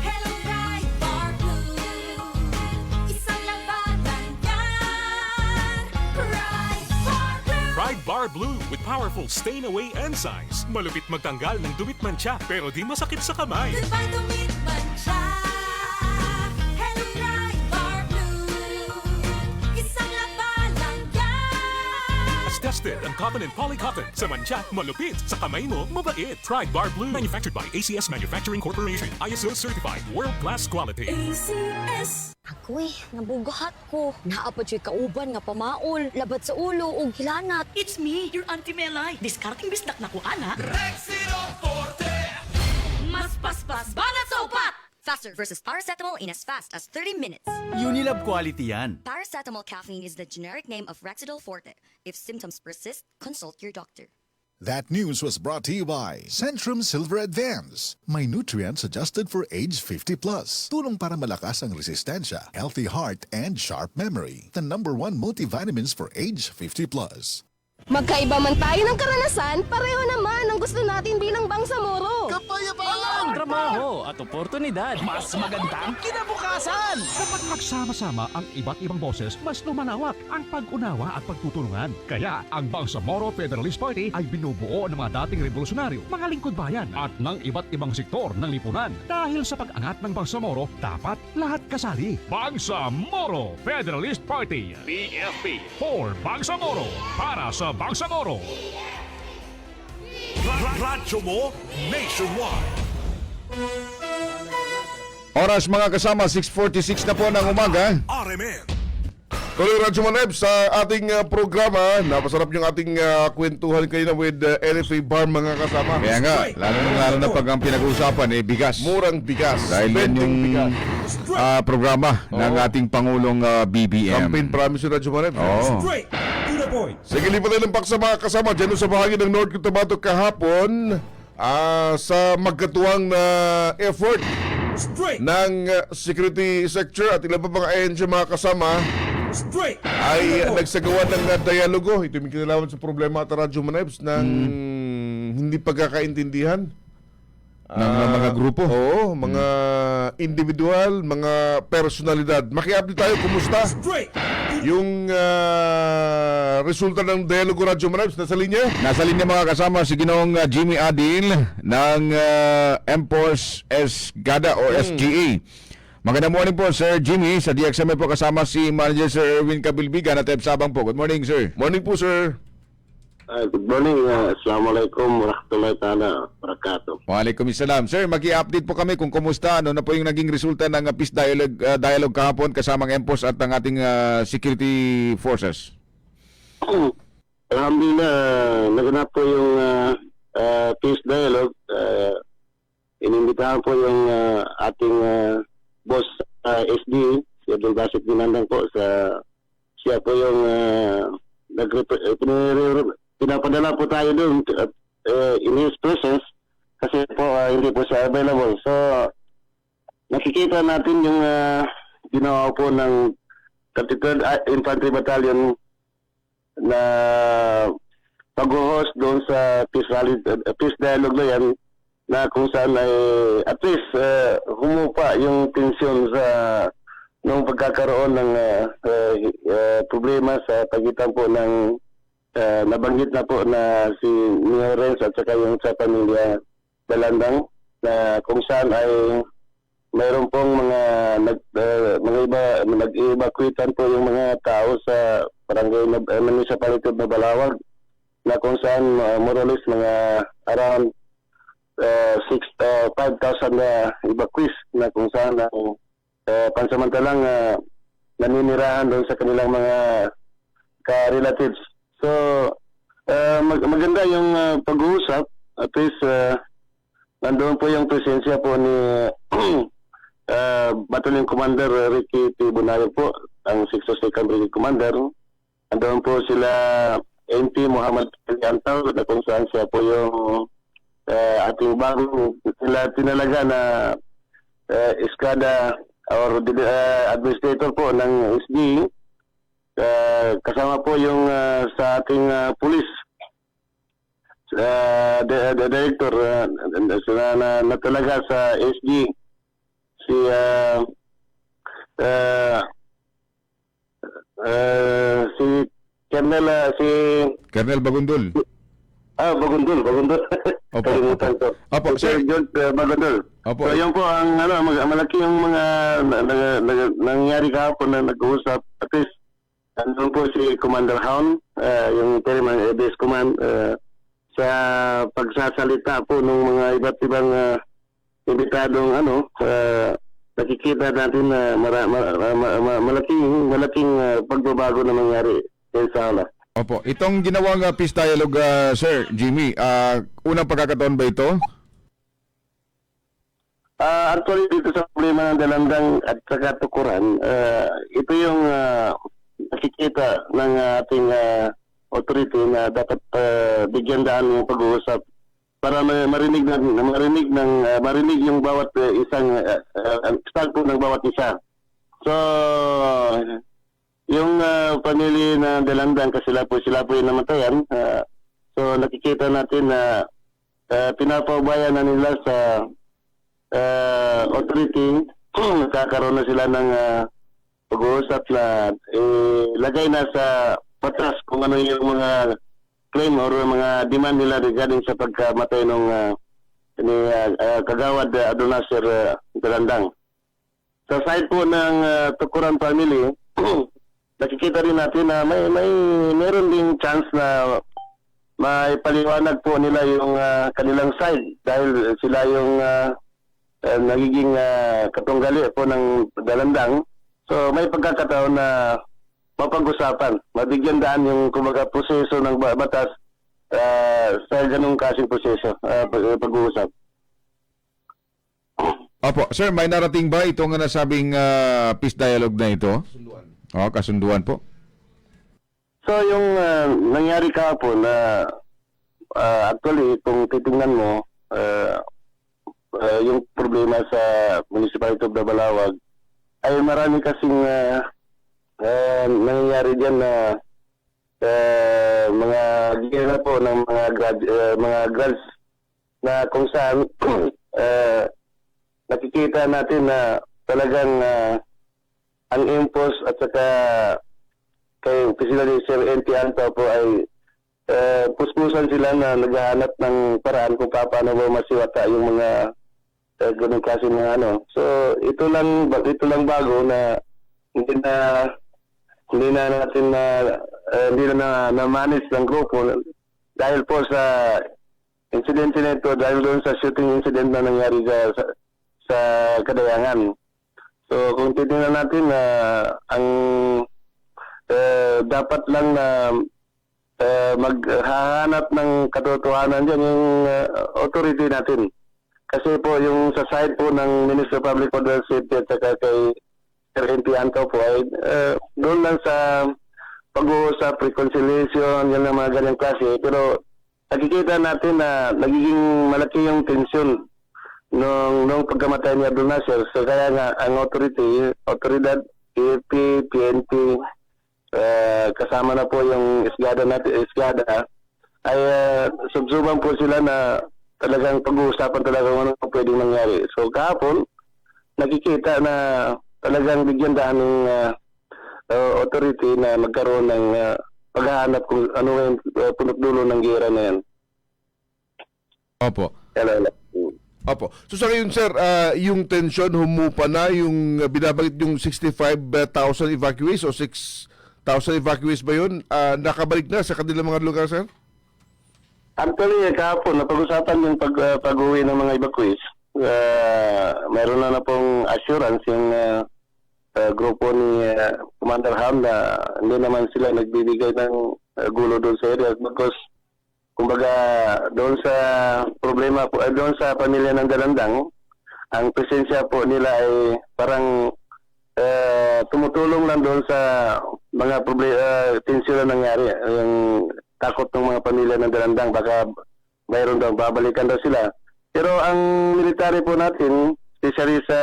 Speaker 12: Hello, Pride Bar Blue. Isang labanan yan. Pride Bar Blue.
Speaker 13: Pride Bar Blue with powerful stain-away enzymes. Malupit magtanggal ng dumit mancha pero di masakit sa kamay.
Speaker 12: Goodbye to me, mancha. Hello, Pride Bar Blue. Isang labanan yan.
Speaker 13: is tested on cotton and polycotton. Sa mancha, malupit. Sa kamay mo, mabait. Try Bar Blue. Manufactured by ACS Manufacturing Corporation. ISO certified. World-class quality.
Speaker 12: ACS.
Speaker 14: Ako'y, nabugahat ko. Naapad siya'y kauban nga pamaol, labat sa ulo o hilanat.
Speaker 12: It's me, your Auntie Melay. Discarding bisnak na ko, ana. Mas paspas, banat sa upat!
Speaker 14: Faster versus paracetamol in as fast as 30 minutes.
Speaker 15: Unilab quality yan.
Speaker 14: Paracetamol caffeine is the generic name of Rexidol Forte. If symptoms persist, consult your doctor.
Speaker 3: That news was brought to you by Centrum Silver Advance. May nutrients adjusted for age 50 plus. Tulong para malakas ang resistensya, healthy heart, and sharp memory. The #1 multivitamins for age 50 plus.
Speaker 16: Magkaiba man tayo ng karanasan, pareho naman ang gusto natin bilang bangsamoro.
Speaker 15: Ang trabaho at oportunidad, mas magandang kinabukasan.
Speaker 2: Kapag magsama-sama ang iba't ibang boses, mas lumalawak ang pag-unawa at pagtutulungan. Kaya ang Bangsamoro Federalist Party ay binubuo ng mga dating revolusonaryo, mga lingkod bayan at ng iba't ibang sektor ng lipunan. Dahil sa pag-angat ng Bangsamoro, dapat lahat kasali. Bangsamoro Federalist Party. BFP for Bangsamoro. Para sa Bangsamoro.
Speaker 3: Radyo mo nationwide.
Speaker 6: Oras mga kasama, 6:46 na po ng umaga.
Speaker 3: RMN.
Speaker 4: Tuloy Radyo Maneb sa ating programa. Napasarap yung ating kwentuhan kayo na with LFA Bar mga kasama.
Speaker 6: Kaya nga, lalo na pag ang pinag-uusapan bigas.
Speaker 4: Murang bigas.
Speaker 6: Dahil yan yung
Speaker 4: bigas.
Speaker 6: programa ng ating Pangulong BBM.
Speaker 4: Campaign promise yung Radyo Maneb.
Speaker 5: Straight to the point.
Speaker 4: Sige, lipat tayo ng paksa mga kasama dyan sa bahagi ng North Cotabato kahapon sa magkatuwang na effort ng security sector at ilang pa mga ahensya mga kasama ay nagsagawa ng dialogo. Ito yung kinalaman sa problema at Radyo Manebs ng hindi pagkakaintindihan
Speaker 6: ng mga grupo.
Speaker 4: Oo, mga individual, mga personalidad. Maki-update tayo, kumusta? Yung resulta ng dialogo Radyo Manebs, nasa linya?
Speaker 6: Nasa linya mga kasama si Ginoong Jimmy Adil ng MPOS SGADA o SGA. Magandang morning po, Sir Jimmy. Sa DXMA po kasama si Manager Sir Erwin Kabilbigan at Sabang po. Good morning, sir.
Speaker 4: Morning po, sir.
Speaker 17: Good morning. Assalamualaikum warahmatullahi ta'ala wabarakatuh.
Speaker 6: Waalaikumsalam. Sir, mag-i-update po kami kung kumusta. Ano na po yung naging resulta ng peace dialogue kahapon kasamang MPOS at ng ating security forces?
Speaker 17: Alhamdulillah, naganap po yung peace dialogue. Inimbitahan po yung ating boss SD, si Abdul Basit Binandang po. Siya po yung pinapadala po tayo doon in his presence kasi po hindi po siya available. So nakikita natin yung ginawa po ng 33rd Infantry Battalion na pag-host doon sa peace dialogue na yan, na kung saan ay at least humupa yung tensyon sa nung pagkakaroon ng problema sa pagitan po ng nabanggit na po na si Miores at saka yung sa pamilya Balandang, na kung saan ay mayroon pong mga nag-evacuate po yung mga tao sa barangay municipality na Balawag, na kung saan more or less mga around 5,000 na evacuees, na kung saan pansamantalang naninirahan doon sa kanilang mga ka-relatives. So, maganda yung pag-uusap. At least, nandoon po yung presensya po ni Battalion Commander Ricky T. Bunayo po, ang 602nd Brigade Commander. Nandoon po sila MP Muhammad Antaw, na kung saan siya po yung ating bagong tinalaga na Escada or administrator po ng SD. Kasama po yung sa ating police director na talaga sa SG, si
Speaker 6: Colonel Bagundol.
Speaker 17: Bagundol.
Speaker 6: Opo. Opo,
Speaker 17: Sir John Bagundol.
Speaker 6: Opo.
Speaker 17: So yun po ang malaki yung mga nangyari kahapon na nag-uusap. At least Nandun po si Commander Hound, yung interim base command, sa pagsasalita po ng mga iba't ibang imbitadong nakikita natin na malaking pagbabago na mangyari sa hala.
Speaker 6: Opo, itong ginawang peace dialogue, Sir Jimmy, unang pagkakataon ba ito?
Speaker 17: Actually, dito sa problema ng dalandang at saka tukuran, ito yung nakikita ng ating authority na dapat bigyan daan ng pag-uusap para marinig yung bawat isang standpoint ng bawat isa. So, yung pamilya na dalandang kasi sila po yung namatayan, so nakikita natin na pinapaubayan na nila sa authority, nagkakaroon na sila ng pag-uusap na lagay na sa batas kung ano yung mga claim or mga demand nila regarding sa pagkamatay ng Kagawad Adonasir Dalandang. Sa side po ng Tukuran family, nakikita rin natin na meron ding chance na may paliwanag po nila yung kanilang side dahil sila yung nagiging katunggali po ng Dalandang. So may pagkakataon na mapag-usapan, mabigyan daan yung kumbaga proseso ng batas sa ganung kasing proseso, pag-uusap.
Speaker 6: Opo, sir, may narating ba itong nasabing peace dialogue na ito? Kasunduan. Kasunduan po.
Speaker 17: So yung nangyari kahapon na actually kung titingnan mo yung problema sa Municipality of Balawag ay marami kasing nangyayari dyan na mga gila po ng mga grants na kung saan nakikita natin na talagang ang impos at saka kay President Sir N.T. Anto po ay puspusan sila na naghahanap ng paraan kung paano ba masiwata yung mga ganun klase mga So ito lang bago na hindi na manage ng grupo dahil po sa incident nito, dahil doon sa shooting incident na nangyari sa Kadayangan. So kung titingnan natin na ang dapat lang na maghahanap ng katotohanan dyan yung authority natin. Kasi po yung sa side po ng Minister of Public Order Safety at saka kay N.T. Anto po ay doon lang sa pag-uusap, reconciliation, yan ang mga ganyang klase. Pero nakikita natin na nagiging malaki yung tension nung pagkamatay ni Adonasir. So kaya nga ang otoridad, AFP, PNP, kasama na po yung Esgada ay subsuban po sila na talagang pag-uusapan talaga kung ano pwedeng mangyari. So kahapon, nakikita na talagang bigyan daan ng authority na magkaroon ng paghahanap kung ano yung punot dulo ng gera na yan.
Speaker 6: Opo.
Speaker 4: Opo. So sa ngayon, sir, yung tension humupa na, yung binabagit yung 65,000 evacuees o 6,000 evacuees ba yun? Nakabalik na sa kanilang mga lugar, sir?
Speaker 17: Actually, kahapon, napag-usapan yung pag-uwi ng mga evacuees. Meron na pong assurance yung grupo ni Commander Ham na hindi naman sila nagbibigay ng gulo doon sa area because kumbaga doon sa problema po, doon sa pamilya ng Dalandang, ang presensya po nila ay parang tumutulong lang doon sa mga tensyon na nangyari, yung takot ng mga pamilya ng Dalandang, baka mayroon daw, babalikan daw sila. Pero ang military po natin, especially sa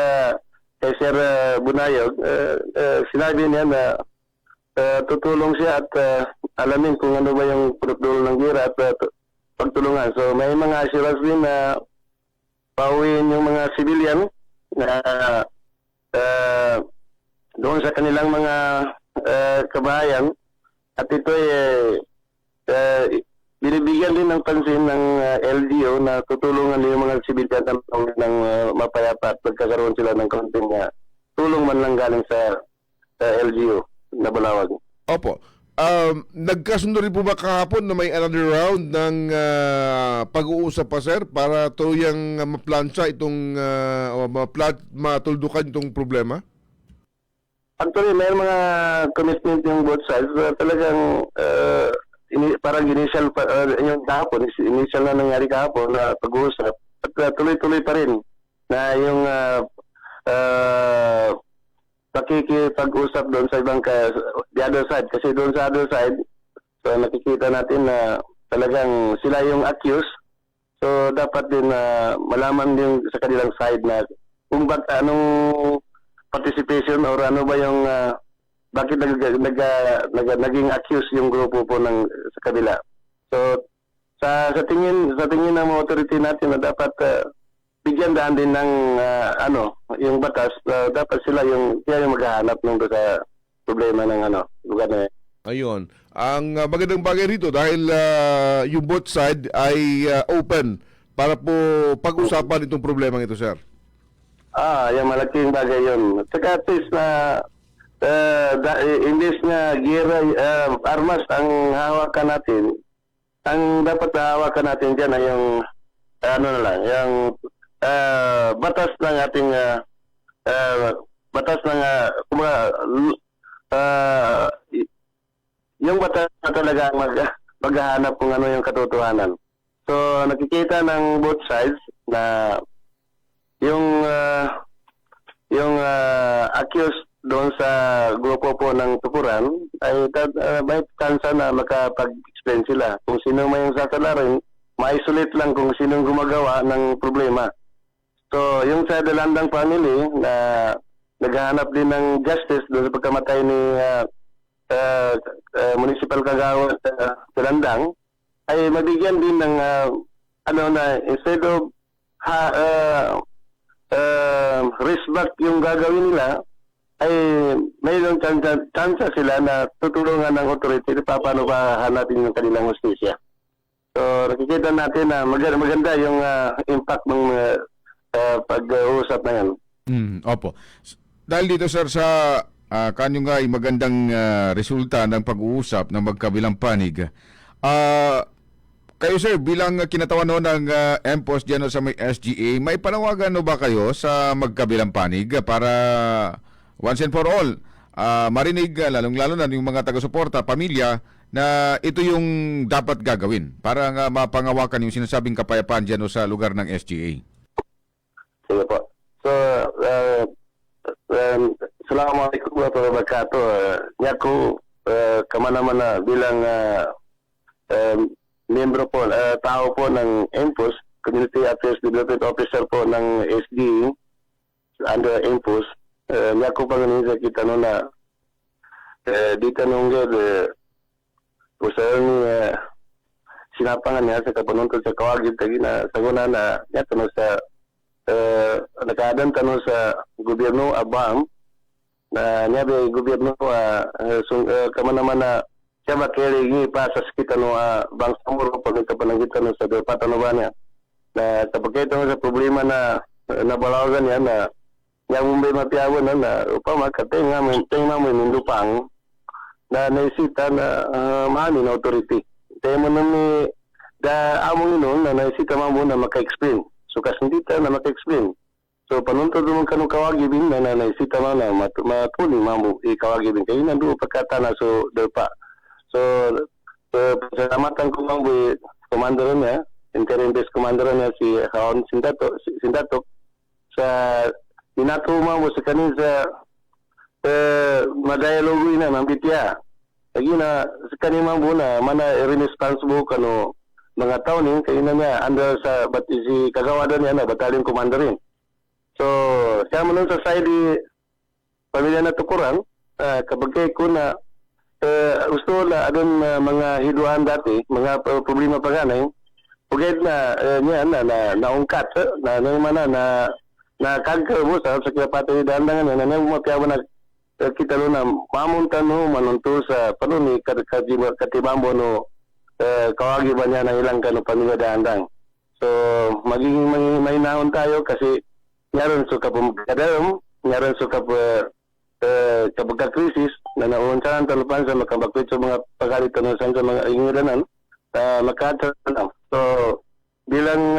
Speaker 17: kay Sir Bunayog, sinabi niya na tutulong siya at alamin kung ano ba yung produkto ng gira at pagtulungan. So may mga assurance din na pauwiin yung mga civilian na doon sa kanilang mga kabahayan at ito binibigyan din ng pansin ng LGO na tutulungan din yung mga sibilyan ng mapayapa at pagkakaroon sila ng konting tulong man lang galing sa LGO na Balawag.
Speaker 4: Opo. Nagkasundo rin po ba kahapon na may another round ng pag-uusap pa, sir, para tuluyang maplansya itong matuldukan itong problema?
Speaker 17: Actually, may mga commitment yung both sides. Talagang parang initial, yung kahapon, initial na nangyari kahapon na pag-uusap. At tuloy-tuloy pa rin na yung pakikipag-usap doon sa ibang the other side. Kasi doon sa other side, so nakikita natin na talagang sila yung accused. So dapat din malaman din sa kanilang side na kung anong participation or ano ba yung bakit naging accused yung grupo po ng sa kabila. So sa tingin ng mga authority natin na dapat bigyan daan din ng yung batas, dapat sila yung maghahanap ng sa problema ng lugar na yun.
Speaker 4: Ayun. Ang magandang bagay rito dahil yung both side ay open para po pag-usapan itong problema ito, sir.
Speaker 17: Yung malaking bagay yun. At saka at least na imbis na gira, armas ang hawakan natin, ang dapat hawakan natin dyan ay yung yung batas ng ating batas ng yung batas na talaga maghahanap kung ano yung katotohanan. So nakikita ng both sides na yung accused doon sa grupo po ng tukuran ay may kansa na makapag-explain sila. Kung sino may yung sasalarin, ma-isolate lang kung sino gumagawa ng problema. So, yung sa Dalandang family na naghahanap din ng justice doon sa pagkamatay ni Municipal Kagawad Dalandang, ay mabigyan din ng instead of risk back yung gagawin nila, ay mayroong chance sila na tutulungan ng authority na paano ba hanapin yung kanilang hustisya. So, nakikita natin na maganda yung impact ng pag-uusap na yan.
Speaker 6: Opo. Dahil dito, sir, sa kanyo nga ay magandang resulta ng pag-uusap ng magkabilang panig, kayo, sir, bilang kinatawan ng MPOS dyan sa may SGA, may panawagan no ba kayo sa magkabilang panig para once and for all, marinig, lalong-lalo na yung mga taga-suporta, pamilya, na ito yung dapat gagawin para nga mapangawakan yung sinasabing kapayapaan dyan sa lugar ng SGA?
Speaker 17: Sige po. So, Assalamualaikum warahmatullahi wabarakatuh. Nyaku, kamanaman na bilang membro po, tao po ng MPOS, Community Affairs Development Officer po ng SGA, under MPOS, nyaku panganin sa kita no na di tanong usaha ni sinapangan niya sa kapanuntod sa kawagid tagi na saguna na niya tanong sa nakaadan tanong sa gobyerno abang na niya ba gobyerno kamanaman na siya makiringi pa sa kita no bang samuro pag kapanangitan no sa depatan ba niya na kapag ito sa problema na nabalawagan niya na yang Mumbai mapiawan na upama katenga mo mindupang na naisita na mahamin authority. Kaya mo nami da among inon na naisita mo na maka-explain. So kasindita na maka-explain. So panuntod mo kanong kawagibin na naisita mo na matuli mo ikawagibin. Kaya nandu pagkata na so derpa. So pasalamatan ko mang commander niya, interim base commander niya si Haon Sindatok sa tinatuma mo sa kanin sa madayalogo ina mambitya. Lagi na sa kanin mambuna mana responsible kano mga tao nin kayo na niya under sa si kagawadan niya na battalion commander rin. So siya mo nun sa side pamilya na tukuran kapag ko na gusto na adon mga hiduan dati mga problema pa ganay ugad na niya na naungkat na mana na kagka mo sa kapatid dandangan na mapiawan na kita na mamunta no manunto sa panuni katibambo no kawagi ba niya na ilang kano pamilya dandang. So magiging may naon tayo kasi nyaron so kapag nyaron so kapag krisis na naunsahan talupan sa makabakwit sa mga pagalitan sa mga ingiranan makata lang. So bilang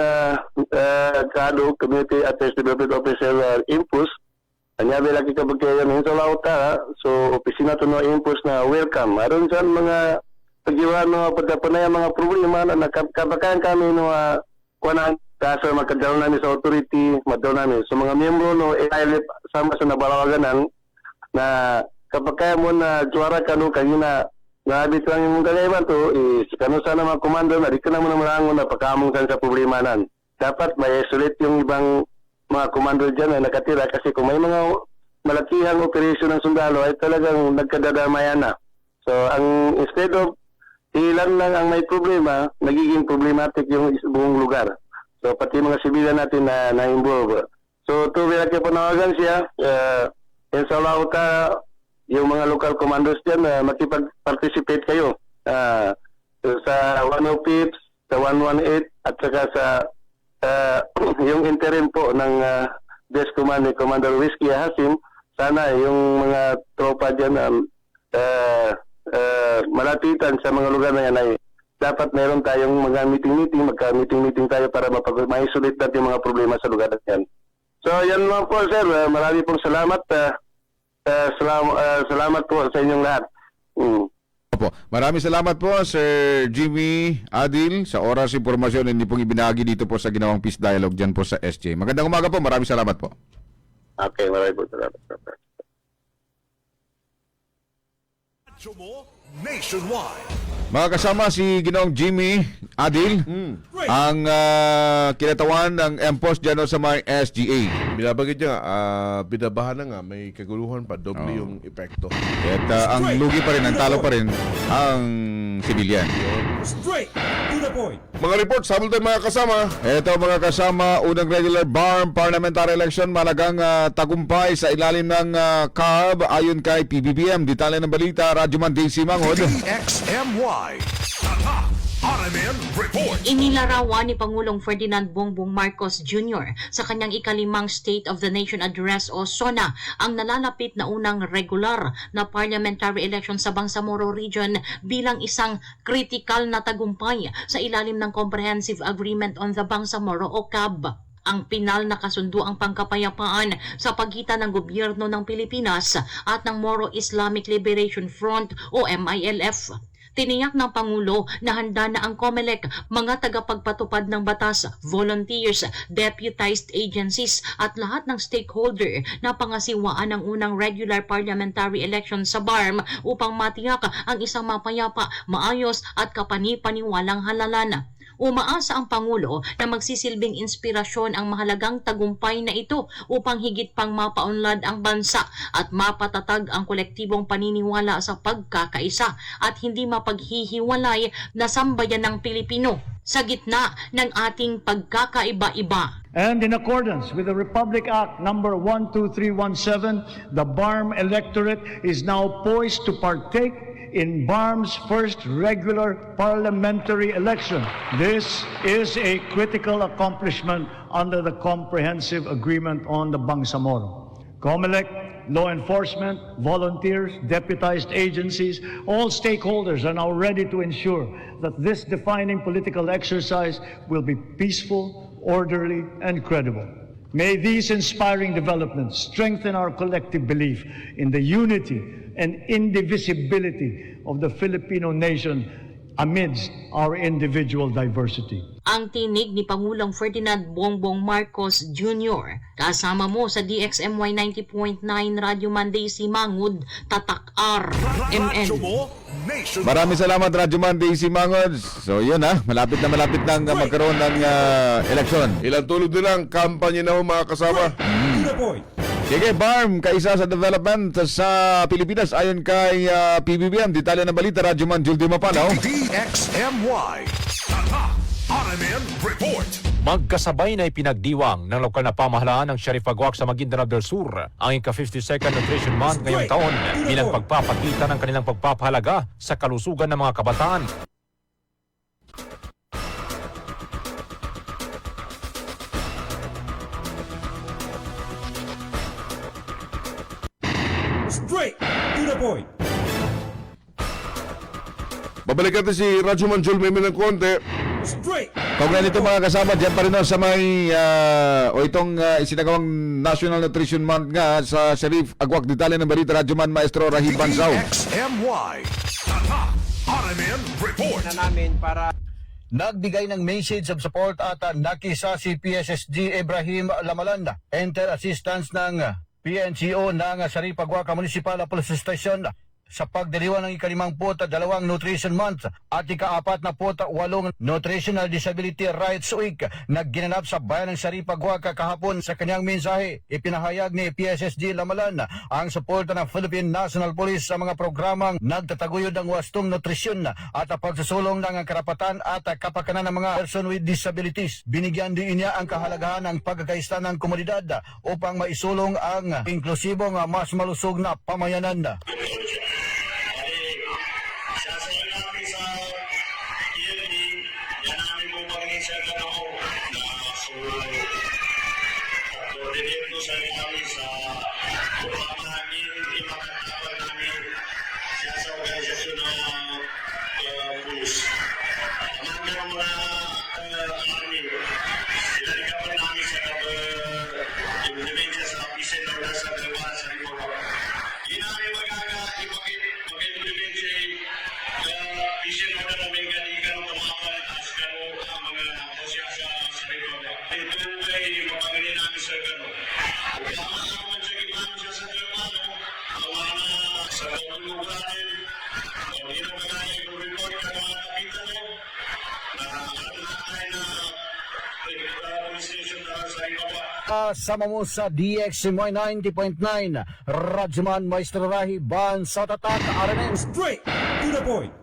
Speaker 17: kado community affairs development officer impus anya lagi ka bagay ng lauta so opisina to no impus na welcome aron sa mga pagjiwa no pagkapanay mga problema na nakabakan kami no kuan kaso makadalo namin sa authority madalo namin so mga miyembro no ILF sama sa nabalawaganan na kapag kaya mo na juara ka no kanina nabit lang yung gagayban to kano sana mga komando na di ka naman marangon na pagkamong sa problema nan dapat may isolate yung ibang mga komando dyan na nakatira kasi kung may mga malakihang operasyon ng sundalo ay talagang nagkadadamayan na. So, instead of ilan lang ang may problema, nagiging problematic yung buong lugar. So, pati mga sibilan natin na-involve. So, tuwira kayo panawagan siya, sa lauta, yung mga local commandos dyan, makipag-participate kayo sa 105, sa 118, at saka sa yung interim po ng Desk Command ni Commander Whiskey Hasim, sana yung mga tropa dyan malapitan sa mga lugar na yan ay dapat meron tayong mga meeting-meeting, magka-meeting-meeting tayo para ma-isolate natin yung mga problema sa lugar na yan. So yan lang po sir, marami pong salamat. Salamat po sa inyong lahat.
Speaker 6: Opo. Maraming salamat po Sir Jimmy Adil sa oras impormasyon na hindi pong ibinahagi dito po sa ginawang Peace Dialogue dyan po sa SJ. Magandang umaga po. Maraming salamat po.
Speaker 17: Okay, maraming po salamat.
Speaker 3: Nationwide.
Speaker 6: Mga kasama si Ginoong Jimmy Adil, ang kinatawan ng MPOS dyan sa may SGA.
Speaker 4: Binabagit niya, binabahan na nga, may kaguluhan pa, doble yung epekto.
Speaker 6: At ang lugi pa rin, ang talo pa rin, ang civilian.
Speaker 5: Straight to the point.
Speaker 4: Mga reports, habol tayo mga kasama.
Speaker 6: Ito mga kasama, unang regular BARM parliamentary election, malagang tagumpay sa ilalim ng CAB ayon kay PBBM. Detalye ng balita, Radyoman Daisy Mangod.
Speaker 3: XMY. Tata. RMN Report.
Speaker 18: Inilarawan ni Pangulong Ferdinand Bongbong Marcos Jr. sa kanyang ikalimang State of the Nation Address o SONA ang nalalapit na unang regular na parliamentary election sa Bangsamoro Region bilang isang critical na tagumpay sa ilalim ng Comprehensive Agreement on the Bangsamoro o CAB. Ang pinal na kasunduang pangkapayapaan sa pagitan ng gobyerno ng Pilipinas at ng Moro Islamic Liberation Front o MILF. Tiniyak ng Pangulo na handa na ang COMELEC, mga tagapagpatupad ng batas, volunteers, deputized agencies at lahat ng stakeholder na pangasiwaan ng unang regular parliamentary election sa BARM upang matiyak ang isang mapayapa, maayos at kapani-paniwalang halalan. Umaasa ang Pangulo na magsisilbing inspirasyon ang mahalagang tagumpay na ito upang higit pang mapaunlad ang bansa at mapatatag ang kolektibong paniniwala sa pagkakaisa at hindi mapaghihiwalay na sambayan ng Pilipino sa gitna ng ating pagkakaiba-iba.
Speaker 19: And in accordance with the Republic Act number 12317, the BARM electorate is now poised to partake in BARM's first regular parliamentary election. This is a critical accomplishment under the Comprehensive Agreement on the Bangsamoro. COMELEC, law enforcement, volunteers, deputized agencies, all stakeholders are now ready to ensure that this defining political exercise will be peaceful, orderly, and credible. May these inspiring developments strengthen our collective belief in the unity and indivisibility of the Filipino nation amidst our individual diversity.
Speaker 18: Ang tinig ni Pangulong Ferdinand Bongbong Marcos Jr. Kasama mo sa DXMY 90.9 Radyo Monday si Mangud, Tatak RMN.
Speaker 6: Maraming salamat Radyoman Daisy Mangod. So yun malapit na magkaroon ng eleksyon.
Speaker 4: Ilang tulog din ang kampanya na mga kasama.
Speaker 6: Sige, BARM, kaisa sa development sa Pilipinas ayon kay PBBM. Detalye ng balita, Radyoman Juldi Mapalaw.
Speaker 3: DXMY. Tata. RMN Report.
Speaker 20: Magkasabay na ipinagdiwang ng lokal na pamahalaan ng Sheriff Aguac sa Maguindanao del Sur ang ika-52nd Nutrition Month ngayong taon bilang pagpapakita ng kanilang pagpapahalaga sa kalusugan ng mga kabataan.
Speaker 5: Straight to the point.
Speaker 4: Babalik natin si Radyo Manjul Meme ng konti.
Speaker 6: Kaugnay nito mga kasama, dyan pa rin sa may itong isinagawang National Nutrition Month nga sa Sharif Agwak. Detalye ng balita, Radyoman Maestro Rahib Bansaw.
Speaker 3: XMY. Tata RMN Report.
Speaker 21: Na namin para nagbigay ng message of support at nakisa si PSSG Ibrahim Lamalan, enter assistance ng PNCO ng Sharif Agwak Municipal Police Station sa pagdiriwang ng ika-52 Nutrition Month at ika-48 Nutritional Disability Rights Week na ginanap sa bayan ng Sharif Agwak kahapon. Sa kanyang mensahe, ipinahayag ni PSSG Lamalan ang suporta ng Philippine National Police sa mga programang nagtataguyod ng wastong nutrisyon at pagsusulong ng karapatan at kapakanan ng mga person with disabilities. Binigyan din niya ang kahalagahan ng pagkakaisa ng komunidad upang maisulong ang inklusibong mas malusog na pamayanan. Sama mo sa DXMY 90.9 Radyoman Maestro Rahib Bansaw Tatak RMN.
Speaker 5: Straight to the point.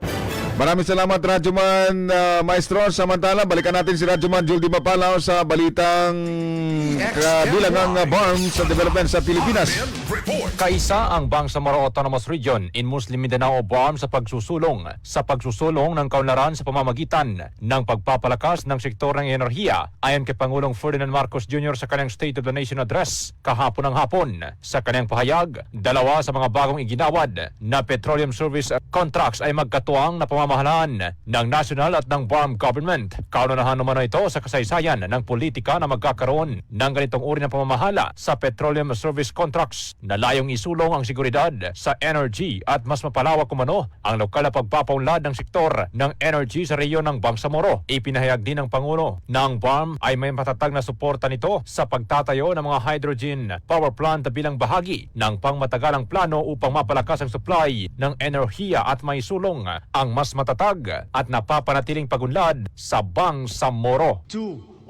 Speaker 6: Maraming salamat, Radyoman Maestro. Samantala, balikan natin si Radyoman Jul Di Mapalaw sa balitang kabilangang BARM sa development sa Pilipinas.
Speaker 20: Kaisa ang Bangsamoro Autonomous Region in Muslim Mindanao BARM sa pagsusulong ng kaunlaran sa pamamagitan ng pagpapalakas ng sektor ng enerhiya ayon kay Pangulong Ferdinand Marcos Jr. sa kanyang State of the Nation Address kahapon ng hapon. Sa kanyang pahayag, dalawa sa mga bagong iginawad na petroleum service contracts ay magkatuwang na pamamahalaan ng national at ng BARM government. Kaunahan naman ito sa kasaysayan ng politika na magkakaroon ng ganitong uri ng pamamahala sa petroleum service contracts na layong isulong ang seguridad sa energy at mas mapalawak kumano ang lokal na pagpapaunlad ng sektor ng energy sa rehiyon ng Bangsamoro. Ipinahayag din ng Pangulo na ang BARM ay may matatag na suporta nito sa pagtatayo ng mga hydrogen power plant bilang bahagi ng pangmatagalang plano upang mapalakas ang supply ng enerhiya at maisulong ang mas matatag at napapanatiling pagunlad sa Bangsamoro.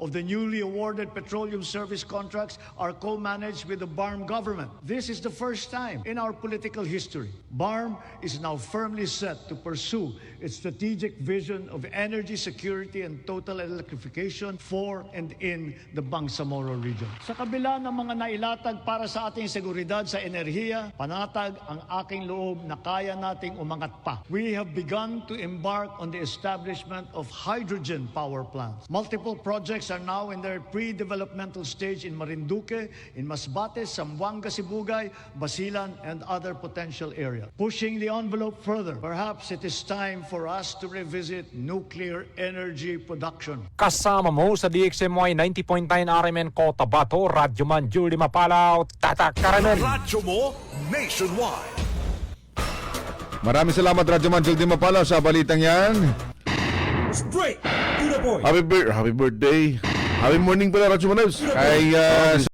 Speaker 19: Of the newly awarded petroleum service contracts are co-managed with the BARM government. This is the first time in our political history. BARM is now firmly set to pursue its strategic vision of energy security and total electrification for and in the Bangsamoro region. Sa kabila ng mga nailatag para sa ating seguridad sa enerhiya, panatag ang aking loob na kaya nating umangat pa. We have begun to embark on the establishment of hydrogen power plants. Multiple projects are now in their pre-developmental stage in Marinduque, in Masbate, Zamboanga, Sibugay, Basilan, and other potential areas. Pushing the envelope further, perhaps it is time for us to revisit nuclear energy production.
Speaker 20: Kasama mo sa DXMY 90.9 RMN Cotabato, Radyoman Jul Di Mapalaw, Tatak RMN.
Speaker 3: Radyo mo nationwide.
Speaker 6: Maraming salamat, Radyoman Jul Di Mapalaw sa balitang yan.
Speaker 5: Straight to the point.
Speaker 4: Happy birthday. Happy morning pala, Radyo Manals.
Speaker 6: Ay